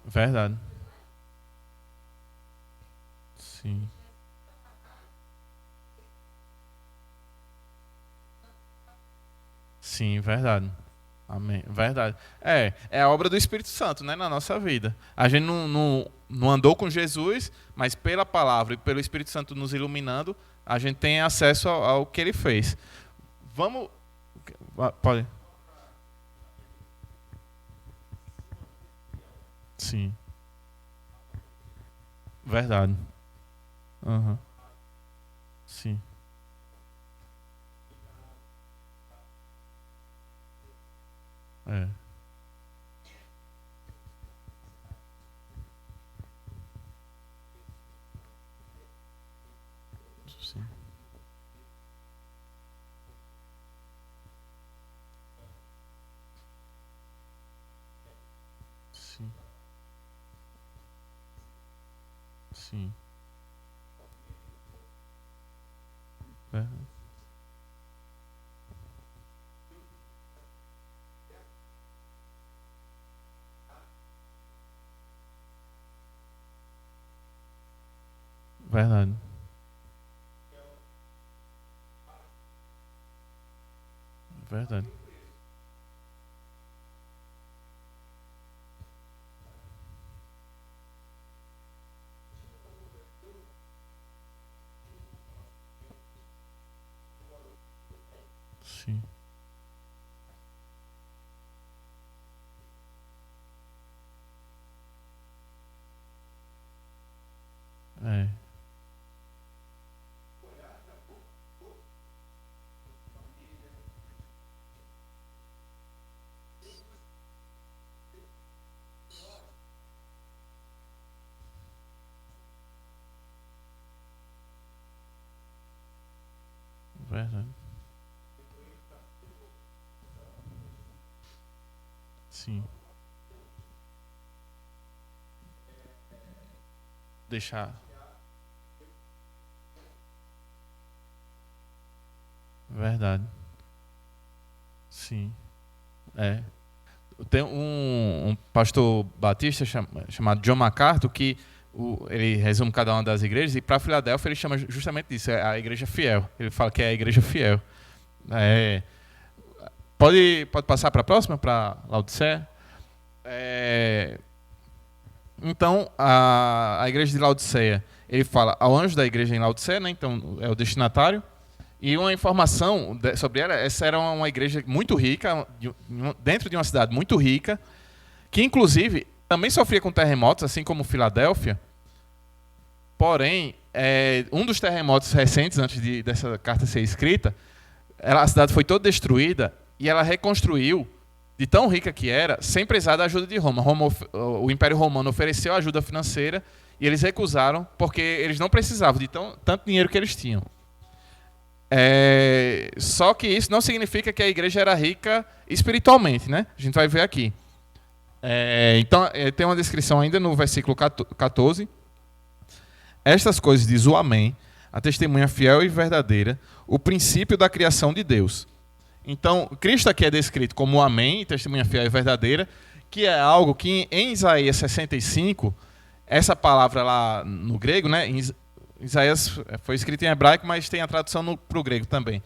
Verdade. Sim. Sim, verdade. Amém. Verdade. É a obra do Espírito Santo, né, na nossa vida. A gente não andou com Jesus, mas pela palavra e pelo Espírito Santo nos iluminando, a gente tem acesso ao que ele fez. Vamos. Pode. Sim. Verdade. Aham. Sim. É. Sim. Sim. Sim. Verdade. Verdade. Verdade. Sim. É. Verdade. Sim. Deixar. Verdade. Sim. É. Tem um pastor batista chamado John MacArthur que ele resume cada uma das igrejas e para Filadélfia ele chama justamente disso, é a igreja fiel. Ele fala que é a igreja fiel. É, pode passar para a próxima, para Laodiceia? É, então, a igreja de Laodiceia, ele fala ao anjo da igreja em Laodiceia, né? Então é o destinatário. E uma informação sobre ela, essa era uma igreja muito rica, dentro de uma cidade muito rica, que inclusive também sofria com terremotos, assim como Filadélfia. Porém, um dos terremotos recentes, antes dessa carta ser escrita, a cidade foi toda destruída e ela reconstruiu, de tão rica que era, sem precisar da ajuda de Roma. O Império Romano ofereceu ajuda financeira e eles recusaram porque eles não precisavam de tanto dinheiro que eles tinham. Só que isso não significa que a igreja era rica espiritualmente, né? A gente vai ver aqui. Então, tem uma descrição ainda no versículo 14. Estas coisas diz o Amém, a testemunha fiel e verdadeira, o princípio da criação de Deus. Então, Cristo aqui é descrito como o Amém, testemunha fiel e verdadeira, que é algo que em Isaías 65, essa palavra lá no grego, né? Isaías foi escrito em hebraico, mas tem a tradução para o grego também.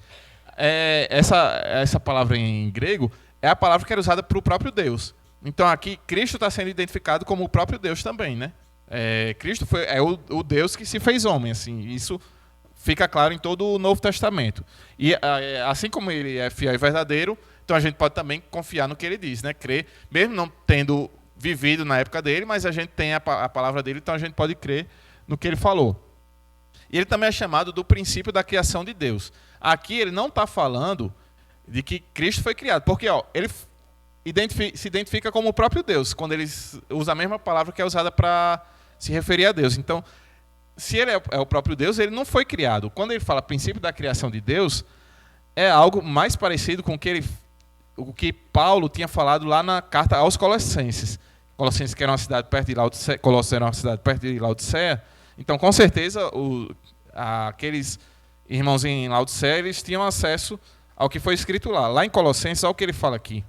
Essa palavra em grego é a palavra que era usada para o próprio Deus. Então aqui Cristo está sendo identificado como o próprio Deus também, né? Cristo é o Deus que se fez homem, assim. Isso fica claro em todo o Novo Testamento. E assim como ele é fiel e verdadeiro, então a gente pode também confiar no que ele diz, né? Crer, mesmo não tendo vivido na época dele, mas a gente tem a palavra dele, então a gente pode crer no que ele falou. E ele também é chamado do princípio da criação de Deus. Aqui ele não está falando de que Cristo foi criado. Porque ele se identifica como o próprio Deus, quando ele usa a mesma palavra que é usada para se referir a Deus. Então, se ele é o próprio Deus, ele não foi criado. Quando ele fala princípio da criação de Deus, é algo mais parecido com o que Paulo tinha falado lá na carta aos Colossenses. Colossenses, que era uma cidade perto de Laodiceia, Colossos era uma cidade perto de Laodiceia. Então, com certeza, aqueles irmãos em Laodiceia, eles tinham acesso ao que foi escrito lá. Lá em Colossenses, olha o que ele fala aqui.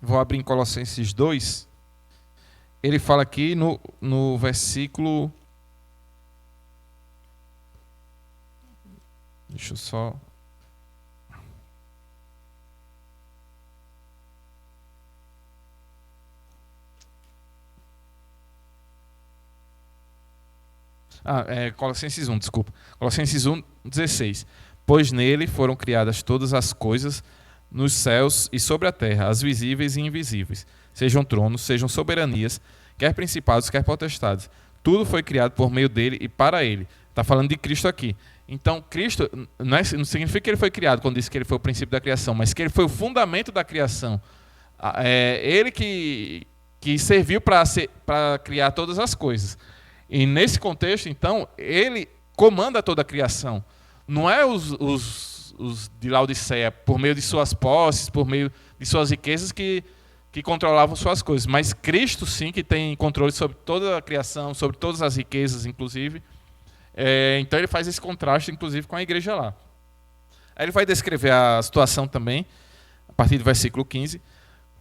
Vou abrir em Colossenses 2. Ele fala aqui no versículo... Deixa eu só... Colossenses 1, desculpa. Colossenses 1, 16. Pois nele foram criadas todas as coisas nos céus e sobre a terra, as visíveis e invisíveis. Sejam tronos, sejam soberanias, quer principados, quer potestades. Tudo foi criado por meio dele e para ele. Está falando de Cristo aqui. Então, Cristo não significa que ele foi criado quando diz que ele foi o princípio da criação, mas que ele foi o fundamento da criação. Ele que serviu para criar todas as coisas. E nesse contexto, então, ele comanda toda a criação. Não é os de Laodiceia, por meio de suas posses, por meio de suas riquezas, que controlavam suas coisas. Mas Cristo, sim, que tem controle sobre toda a criação, sobre todas as riquezas, inclusive. Então ele faz esse contraste, inclusive, com a igreja lá. Aí ele vai descrever a situação também, a partir do versículo 15.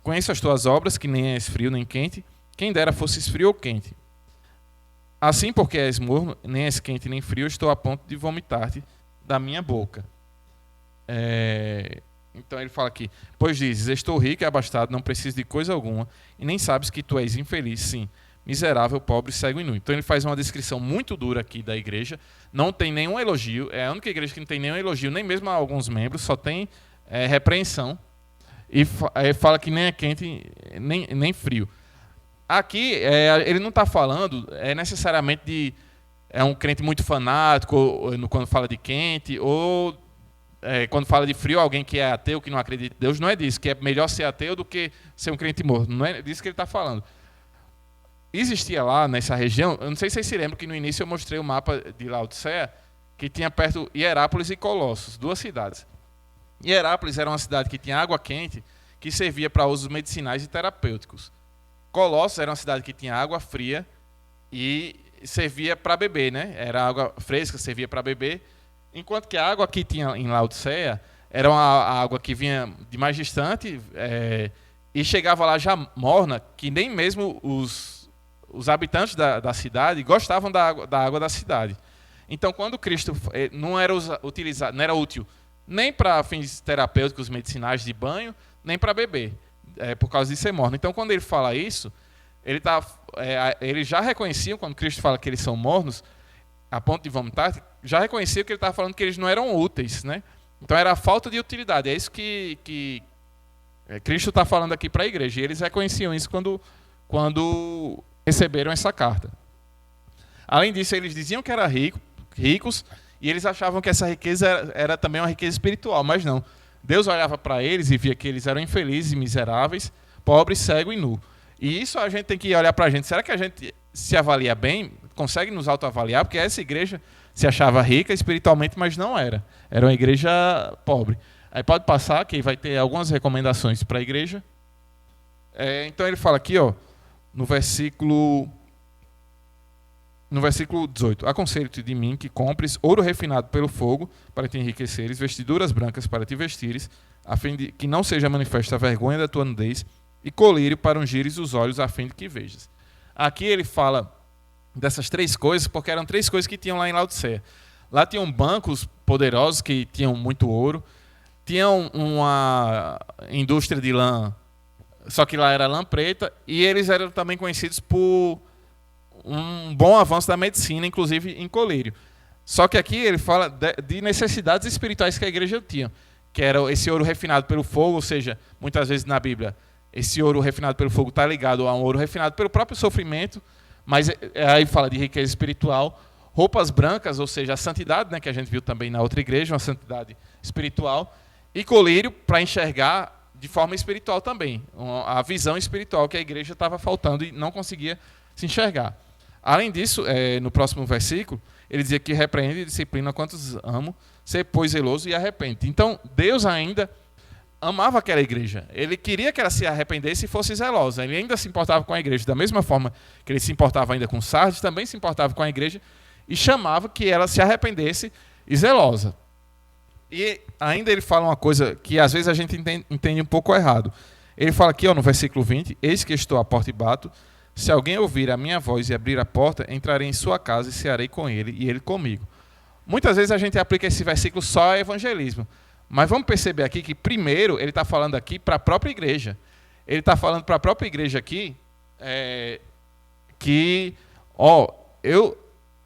Conheço as tuas obras, que nem és frio nem quente. Quem dera fosses frio ou quente. Assim, porque és morno, nem és quente nem frio, estou a ponto de vomitar-te da minha boca. Então ele fala aqui, pois dizes, estou rico e abastado, não preciso de coisa alguma, e nem sabes que tu és infeliz, sim, miserável, pobre, cego e nu. Então ele faz uma descrição muito dura aqui da igreja, não tem nenhum elogio, é a única igreja que não tem nenhum elogio, nem mesmo a alguns membros, só tem repreensão, e fala que nem é quente, nem frio. Aqui, ele não está falando necessariamente de um crente muito fanático, quando fala de quente, ou quando fala de frio, alguém que é ateu, que não acredita em Deus. Não é disso, que é melhor ser ateu do que ser um crente morto. Não é disso que ele está falando. Existia lá, nessa região, eu não sei se vocês se lembram que no início eu mostrei o mapa de Laodiceia, que tinha perto Hierápolis e Colossos, 2 cidades. Hierápolis era uma cidade que tinha água quente, que servia para usos medicinais e terapêuticos. Colossos era uma cidade que tinha água fria e servia para beber, né? Era água fresca, servia para beber. Enquanto que a água que tinha em Laodiceia era uma água que vinha de mais distante e chegava lá já morna, que nem mesmo os habitantes da cidade gostavam da água da cidade. Então, quando Cristo não era utilizado, não era útil nem para fins terapêuticos, medicinais de banho, nem para beber. Por causa de ser morno. Então, quando ele fala isso, ele já reconhecia, quando Cristo fala que eles são mornos, a ponto de vomitar, já reconhecia que ele estava falando que eles não eram úteis, né? Então, era a falta de utilidade. É isso que Cristo está falando aqui para a igreja. E eles reconheciam isso quando receberam essa carta. Além disso, eles diziam que eram ricos, e eles achavam que essa riqueza era também uma riqueza espiritual, mas não. Deus olhava para eles e via que eles eram infelizes e miseráveis, pobres, cegos e nu. E isso a gente tem que olhar para a gente. Será que a gente se avalia bem? Consegue nos autoavaliar? Porque essa igreja se achava rica espiritualmente, mas não era. Era uma igreja pobre. Aí pode passar, que vai ter algumas recomendações para a igreja. Então ele fala aqui, no versículo 18. Aconselho-te de mim que compres ouro refinado pelo fogo para te enriqueceres, vestiduras brancas para te vestires, a fim de que não seja manifesta a vergonha da tua nudez, e colírio para ungires os olhos, a fim de que vejas. Aqui ele fala dessas 3 coisas, porque eram 3 coisas que tinham lá em Laodiceia. Lá tinham bancos poderosos que tinham muito ouro, tinham uma indústria de lã, só que lá era lã preta, e eles eram também conhecidos por um bom avanço da medicina, inclusive em colírio. Só que aqui ele fala de necessidades espirituais que a igreja tinha, que era esse ouro refinado pelo fogo, ou seja, muitas vezes na Bíblia, esse ouro refinado pelo fogo está ligado a um ouro refinado pelo próprio sofrimento, mas aí fala de riqueza espiritual, roupas brancas, ou seja, a santidade, né, que a gente viu também na outra igreja, uma santidade espiritual, e colírio para enxergar de forma espiritual também, a visão espiritual que a igreja estava faltando e não conseguia se enxergar. Além disso, no próximo versículo, ele dizia que repreende e disciplina quantos amo, ser, pois, zeloso e arrepende. Então, Deus ainda amava aquela igreja. Ele queria que ela se arrependesse e fosse zelosa. Ele ainda se importava com a igreja. Da mesma forma que ele se importava ainda com Sardes, também se importava com a igreja e chamava que ela se arrependesse e zelosa. E ainda ele fala uma coisa que às vezes a gente entende um pouco errado. Ele fala aqui no versículo 20, eis que estou à porta e bato, se alguém ouvir a minha voz e abrir a porta, entrarei em sua casa e cearei com ele e ele comigo. Muitas vezes a gente aplica esse versículo só a evangelismo. Mas vamos perceber aqui que primeiro ele está falando aqui para a própria igreja. Ele está falando para a própria igreja aqui que, eu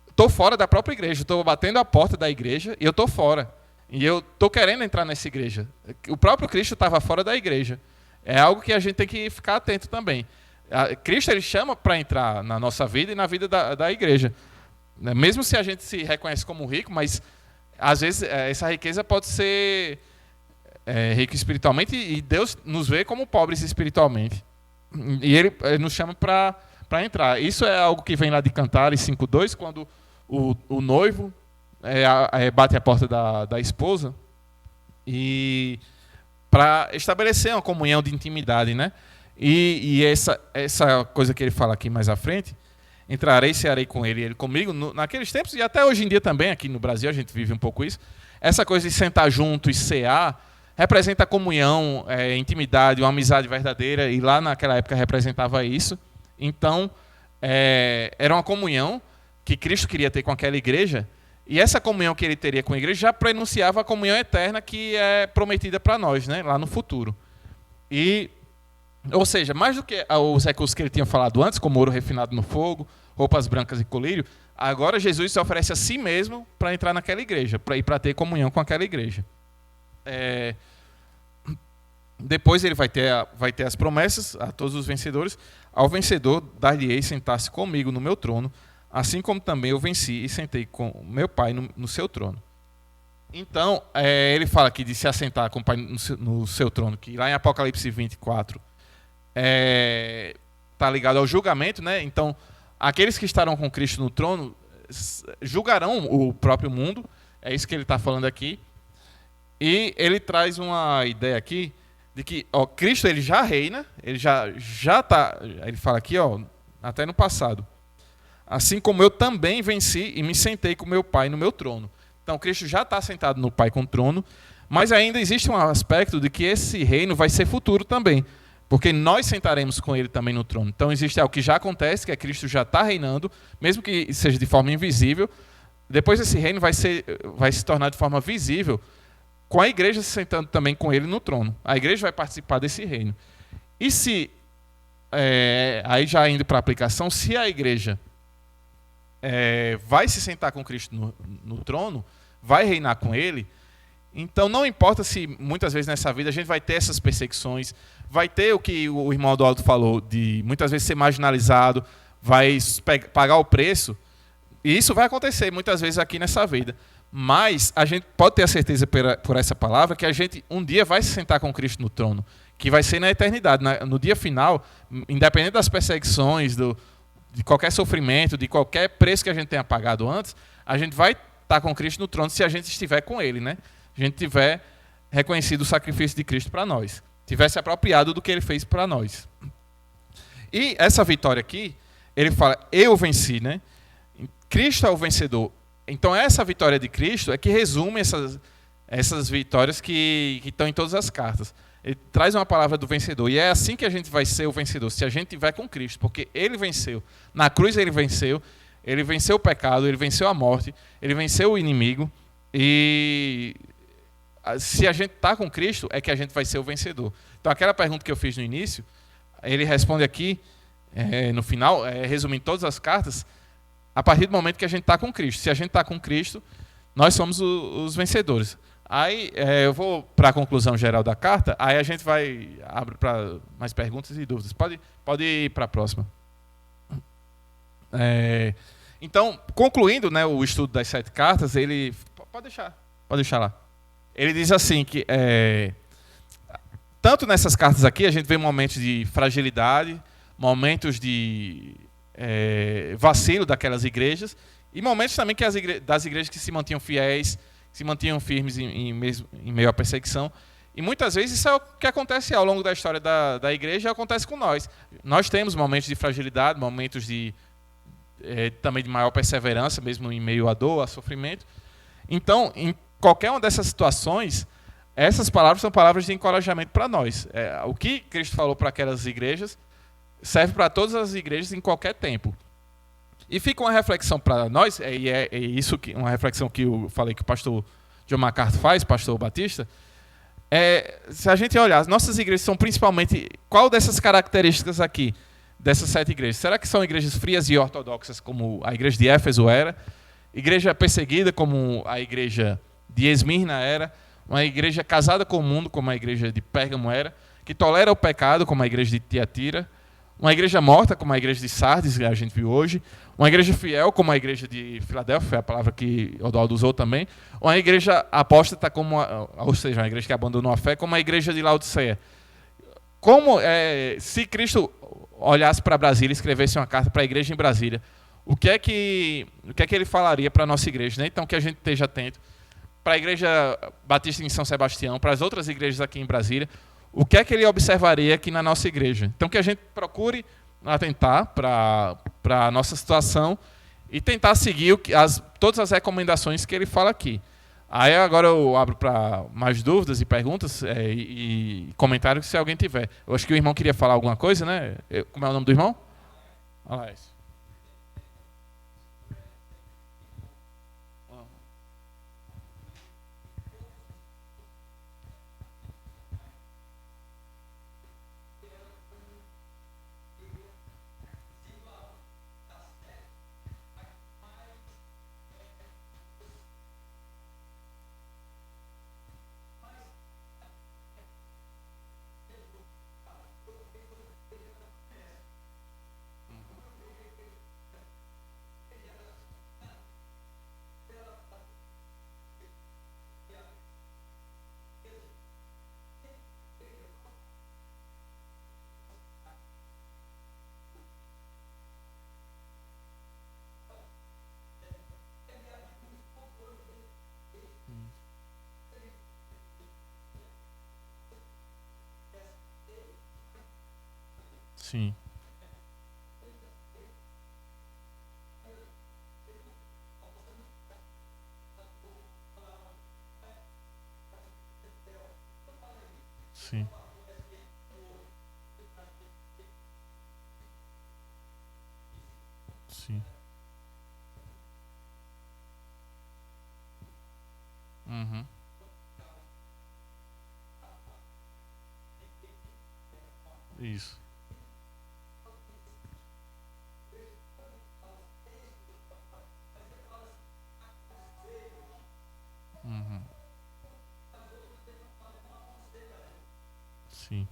estou fora da própria igreja, estou batendo a porta da igreja e eu estou fora. E eu estou querendo entrar nessa igreja. O próprio Cristo estava fora da igreja. É algo que a gente tem que ficar atento também. Cristo ele chama para entrar na nossa vida e na vida da igreja. Mesmo se a gente se reconhece como rico, mas às vezes essa riqueza pode ser rico espiritualmente e Deus nos vê como pobres espiritualmente. E ele nos chama para entrar. Isso é algo que vem lá de Cantares 5:2, quando o noivo bate a porta da esposa e para estabelecer uma comunhão de intimidade, né? E essa coisa que ele fala aqui mais à frente, entrarei e cearei com ele e ele comigo, naqueles tempos, e até hoje em dia também, aqui no Brasil, a gente vive um pouco isso, essa coisa de sentar junto e cear, representa a comunhão, intimidade, uma amizade verdadeira, e lá naquela época representava isso. Então, era uma comunhão que Cristo queria ter com aquela igreja, e essa comunhão que ele teria com a igreja já pronunciava a comunhão eterna que é prometida para nós, né, lá no futuro. Ou seja, mais do que os recursos que ele tinha falado antes, como ouro refinado no fogo, roupas brancas e colírio, agora Jesus se oferece a si mesmo para entrar naquela igreja, para ter comunhão com aquela igreja. Depois ele vai ter as promessas a todos os vencedores. Ao vencedor dar-lhe-ei sentar-se comigo no meu trono, assim como também eu venci e sentei com meu Pai no seu trono. Então, ele fala aqui de se assentar com o Pai no seu trono, que lá em Apocalipse 24 está ligado ao julgamento, né? Então, aqueles que estarão com Cristo no trono julgarão o próprio mundo, é isso que ele está falando aqui. E ele traz uma ideia aqui de que Cristo ele já reina, ele já está, ele fala aqui, até no passado. Assim como eu também venci e me sentei com meu Pai no meu trono. Então, Cristo já está sentado no Pai com o trono, mas ainda existe um aspecto de que esse reino vai ser futuro também, porque nós sentaremos com ele também no trono. Então, existe algo que já acontece, que é Cristo já está reinando, mesmo que seja de forma invisível. Depois esse reino vai se tornar de forma visível, com a igreja se sentando também com ele no trono. A igreja vai participar desse reino. E se, aí já indo para a aplicação, se a igreja vai se sentar com Cristo no trono, vai reinar com ele, então não importa se muitas vezes nessa vida a gente vai ter essas perseguições, vai ter o que o irmão Adalto falou, de muitas vezes ser marginalizado, vai pagar o preço, e isso vai acontecer muitas vezes aqui nessa vida. Mas a gente pode ter a certeza por essa palavra que a gente um dia vai se sentar com Cristo no trono, que vai ser na eternidade, no dia final, independente das perseguições, de qualquer sofrimento, de qualquer preço que a gente tenha pagado antes, a gente vai estar com Cristo no trono se a gente estiver com ele, né? A gente tiver reconhecido o sacrifício de Cristo para nós, tiver se apropriado do que ele fez para nós. E essa vitória aqui, ele fala, eu venci, né? Cristo é o vencedor. Então essa vitória de Cristo é que resume essas vitórias que estão em todas as cartas. Ele traz uma palavra do vencedor. E é assim que a gente vai ser o vencedor, se a gente estiver com Cristo. Porque ele venceu. Na cruz ele venceu o pecado, ele venceu a morte, ele venceu o inimigo. E se a gente está com Cristo, é que a gente vai ser o vencedor. Então aquela pergunta que eu fiz no início, ele responde aqui, no final, resumindo todas as cartas, a partir do momento que a gente está com Cristo. Se a gente está com Cristo, nós somos os vencedores. Aí eu vou para a conclusão geral da carta, aí a gente abre para mais perguntas e dúvidas. Pode ir para a próxima. Então, concluindo, né, o estudo das 7 cartas, ele... Pode deixar lá. Ele diz assim que tanto nessas cartas aqui a gente vê momentos de fragilidade, momentos de vacilo daquelas igrejas e momentos também que das igrejas que se mantinham fiéis, se mantinham firmes em meio à perseguição. E muitas vezes isso é o que acontece ao longo da história da igreja e acontece com nós. Nós temos momentos de fragilidade, momentos também de maior perseverança, mesmo em meio à dor, a sofrimento. Então, em qualquer uma dessas situações, essas palavras são palavras de encorajamento para nós. O que Cristo falou para aquelas igrejas serve para todas as igrejas em qualquer tempo. E fica uma reflexão para nós, isso uma reflexão que eu falei que o pastor John MacArthur faz, pastor Batista, se a gente olhar, as nossas igrejas são principalmente, qual dessas características aqui, dessas 7 igrejas? Será que são igrejas frias e ortodoxas, como a igreja de Éfeso era? Igreja perseguida, como a igreja de Esmirna era? Uma igreja casada com o mundo, como a igreja de Pérgamo era? Que tolera o pecado, como a igreja de Tiatira? Uma igreja morta, como a igreja de Sardes, que a gente viu hoje. Uma igreja fiel, como a igreja de Filadélfia, a palavra que Odaldo usou também. Uma igreja apóstata, ou seja, uma igreja que abandonou a fé, como a igreja de Laodiceia. Se Cristo olhasse para Brasília e escrevesse uma carta para a igreja em Brasília, o que é que ele falaria para a nossa igreja? Né? Então, que a gente esteja atento. Para a igreja Batista em São Sebastião, para as outras igrejas aqui em Brasília, o que é que ele observaria aqui na nossa igreja? Então, que a gente procure atentar para a nossa situação e tentar seguir todas as recomendações que ele fala aqui. Aí agora eu abro para mais dúvidas e perguntas e comentários se alguém tiver. Eu acho que o irmão queria falar alguma coisa, né? Como é o nome do irmão? Alex. Sim. Sim. Sim. Uhum. Isso. Uhum. Sim.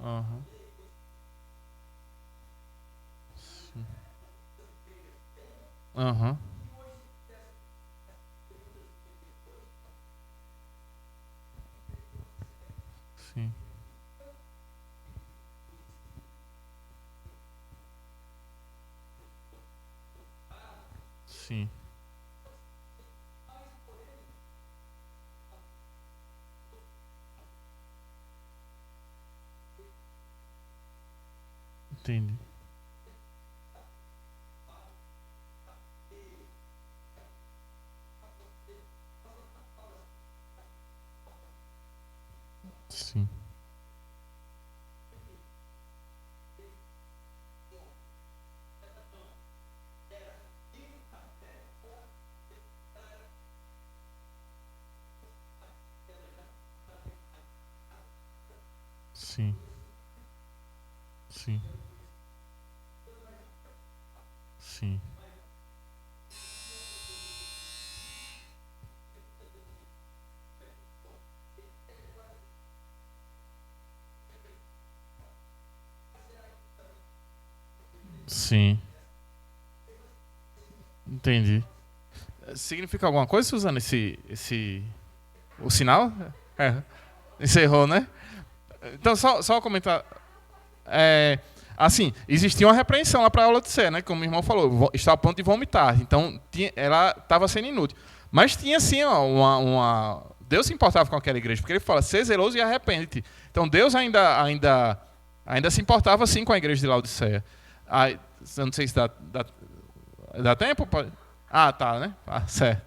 Aham. Sim. Aham. Sim. Sim. Entendi. Sim. Sim. Sim. Sim. Sim, entendi. Significa alguma coisa, Suzana, o sinal? É, encerrou, né? Então, só comentar. É, assim, existia uma repreensão lá para a aula de sé, né? Como o irmão falou, está a ponto de vomitar. Então, ela estava sendo inútil. Mas tinha, sim, ó, Deus se importava com aquela igreja, porque ele fala, ser zeloso e arrepende-te. Então, Deus ainda se importava, sim, com a igreja de Laodiceia. Ah, eu não sei se dá tempo? Ah, tá, né? Ah, certo.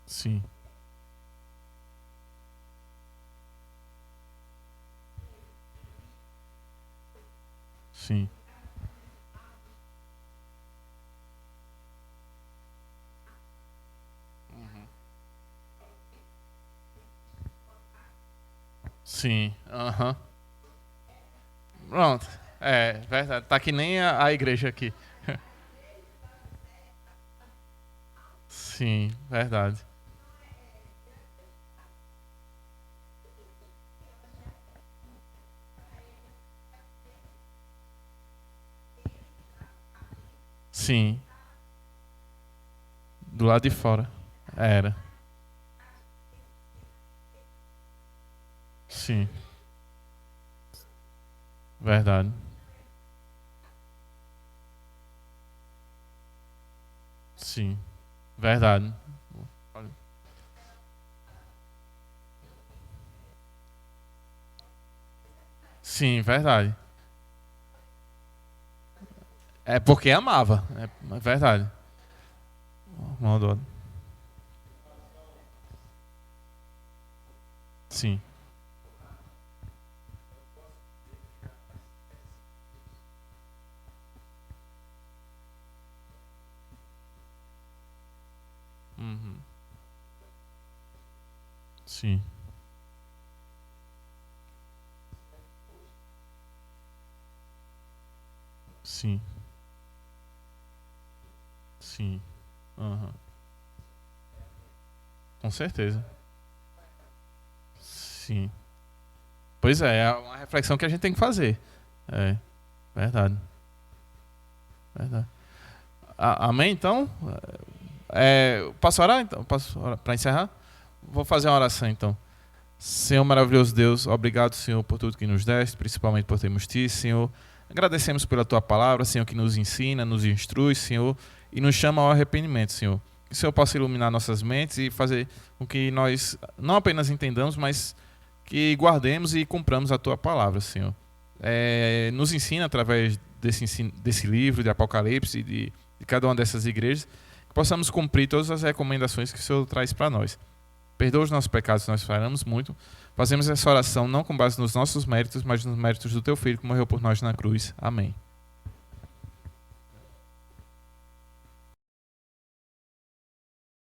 Sim, sim, sim. Aham. Pronto. É, verdade. Tá que nem a igreja aqui. Sim, verdade. Sim, do lado de fora. Era. Sim, verdade. Sim, verdade. Sim, verdade. É porque amava. É verdade. Maldoso. Sim, sim, sim, sim. Aham. Com certeza. Sim. Pois é uma reflexão que a gente tem que fazer. É, verdade. Verdade. Amém, então? Posso orar, então? Posso orar para encerrar? Vou fazer uma oração, então. Senhor maravilhoso Deus, obrigado, Senhor, por tudo que nos deste, principalmente por termos ti, Senhor. Agradecemos pela tua palavra, Senhor, que nos ensina, nos instrui, Senhor, e nos chama ao arrependimento, Senhor. Que o Senhor possa iluminar nossas mentes e fazer com que nós não apenas entendamos, mas que guardemos e cumpramos a tua palavra, Senhor. Nos ensina através desse livro de Apocalipse e de cada uma dessas igrejas, que possamos cumprir todas as recomendações que o Senhor traz para nós. Perdoa os nossos pecados, nós falhamos muito. Fazemos essa oração não com base nos nossos méritos, mas nos méritos do teu Filho que morreu por nós na cruz. Amém.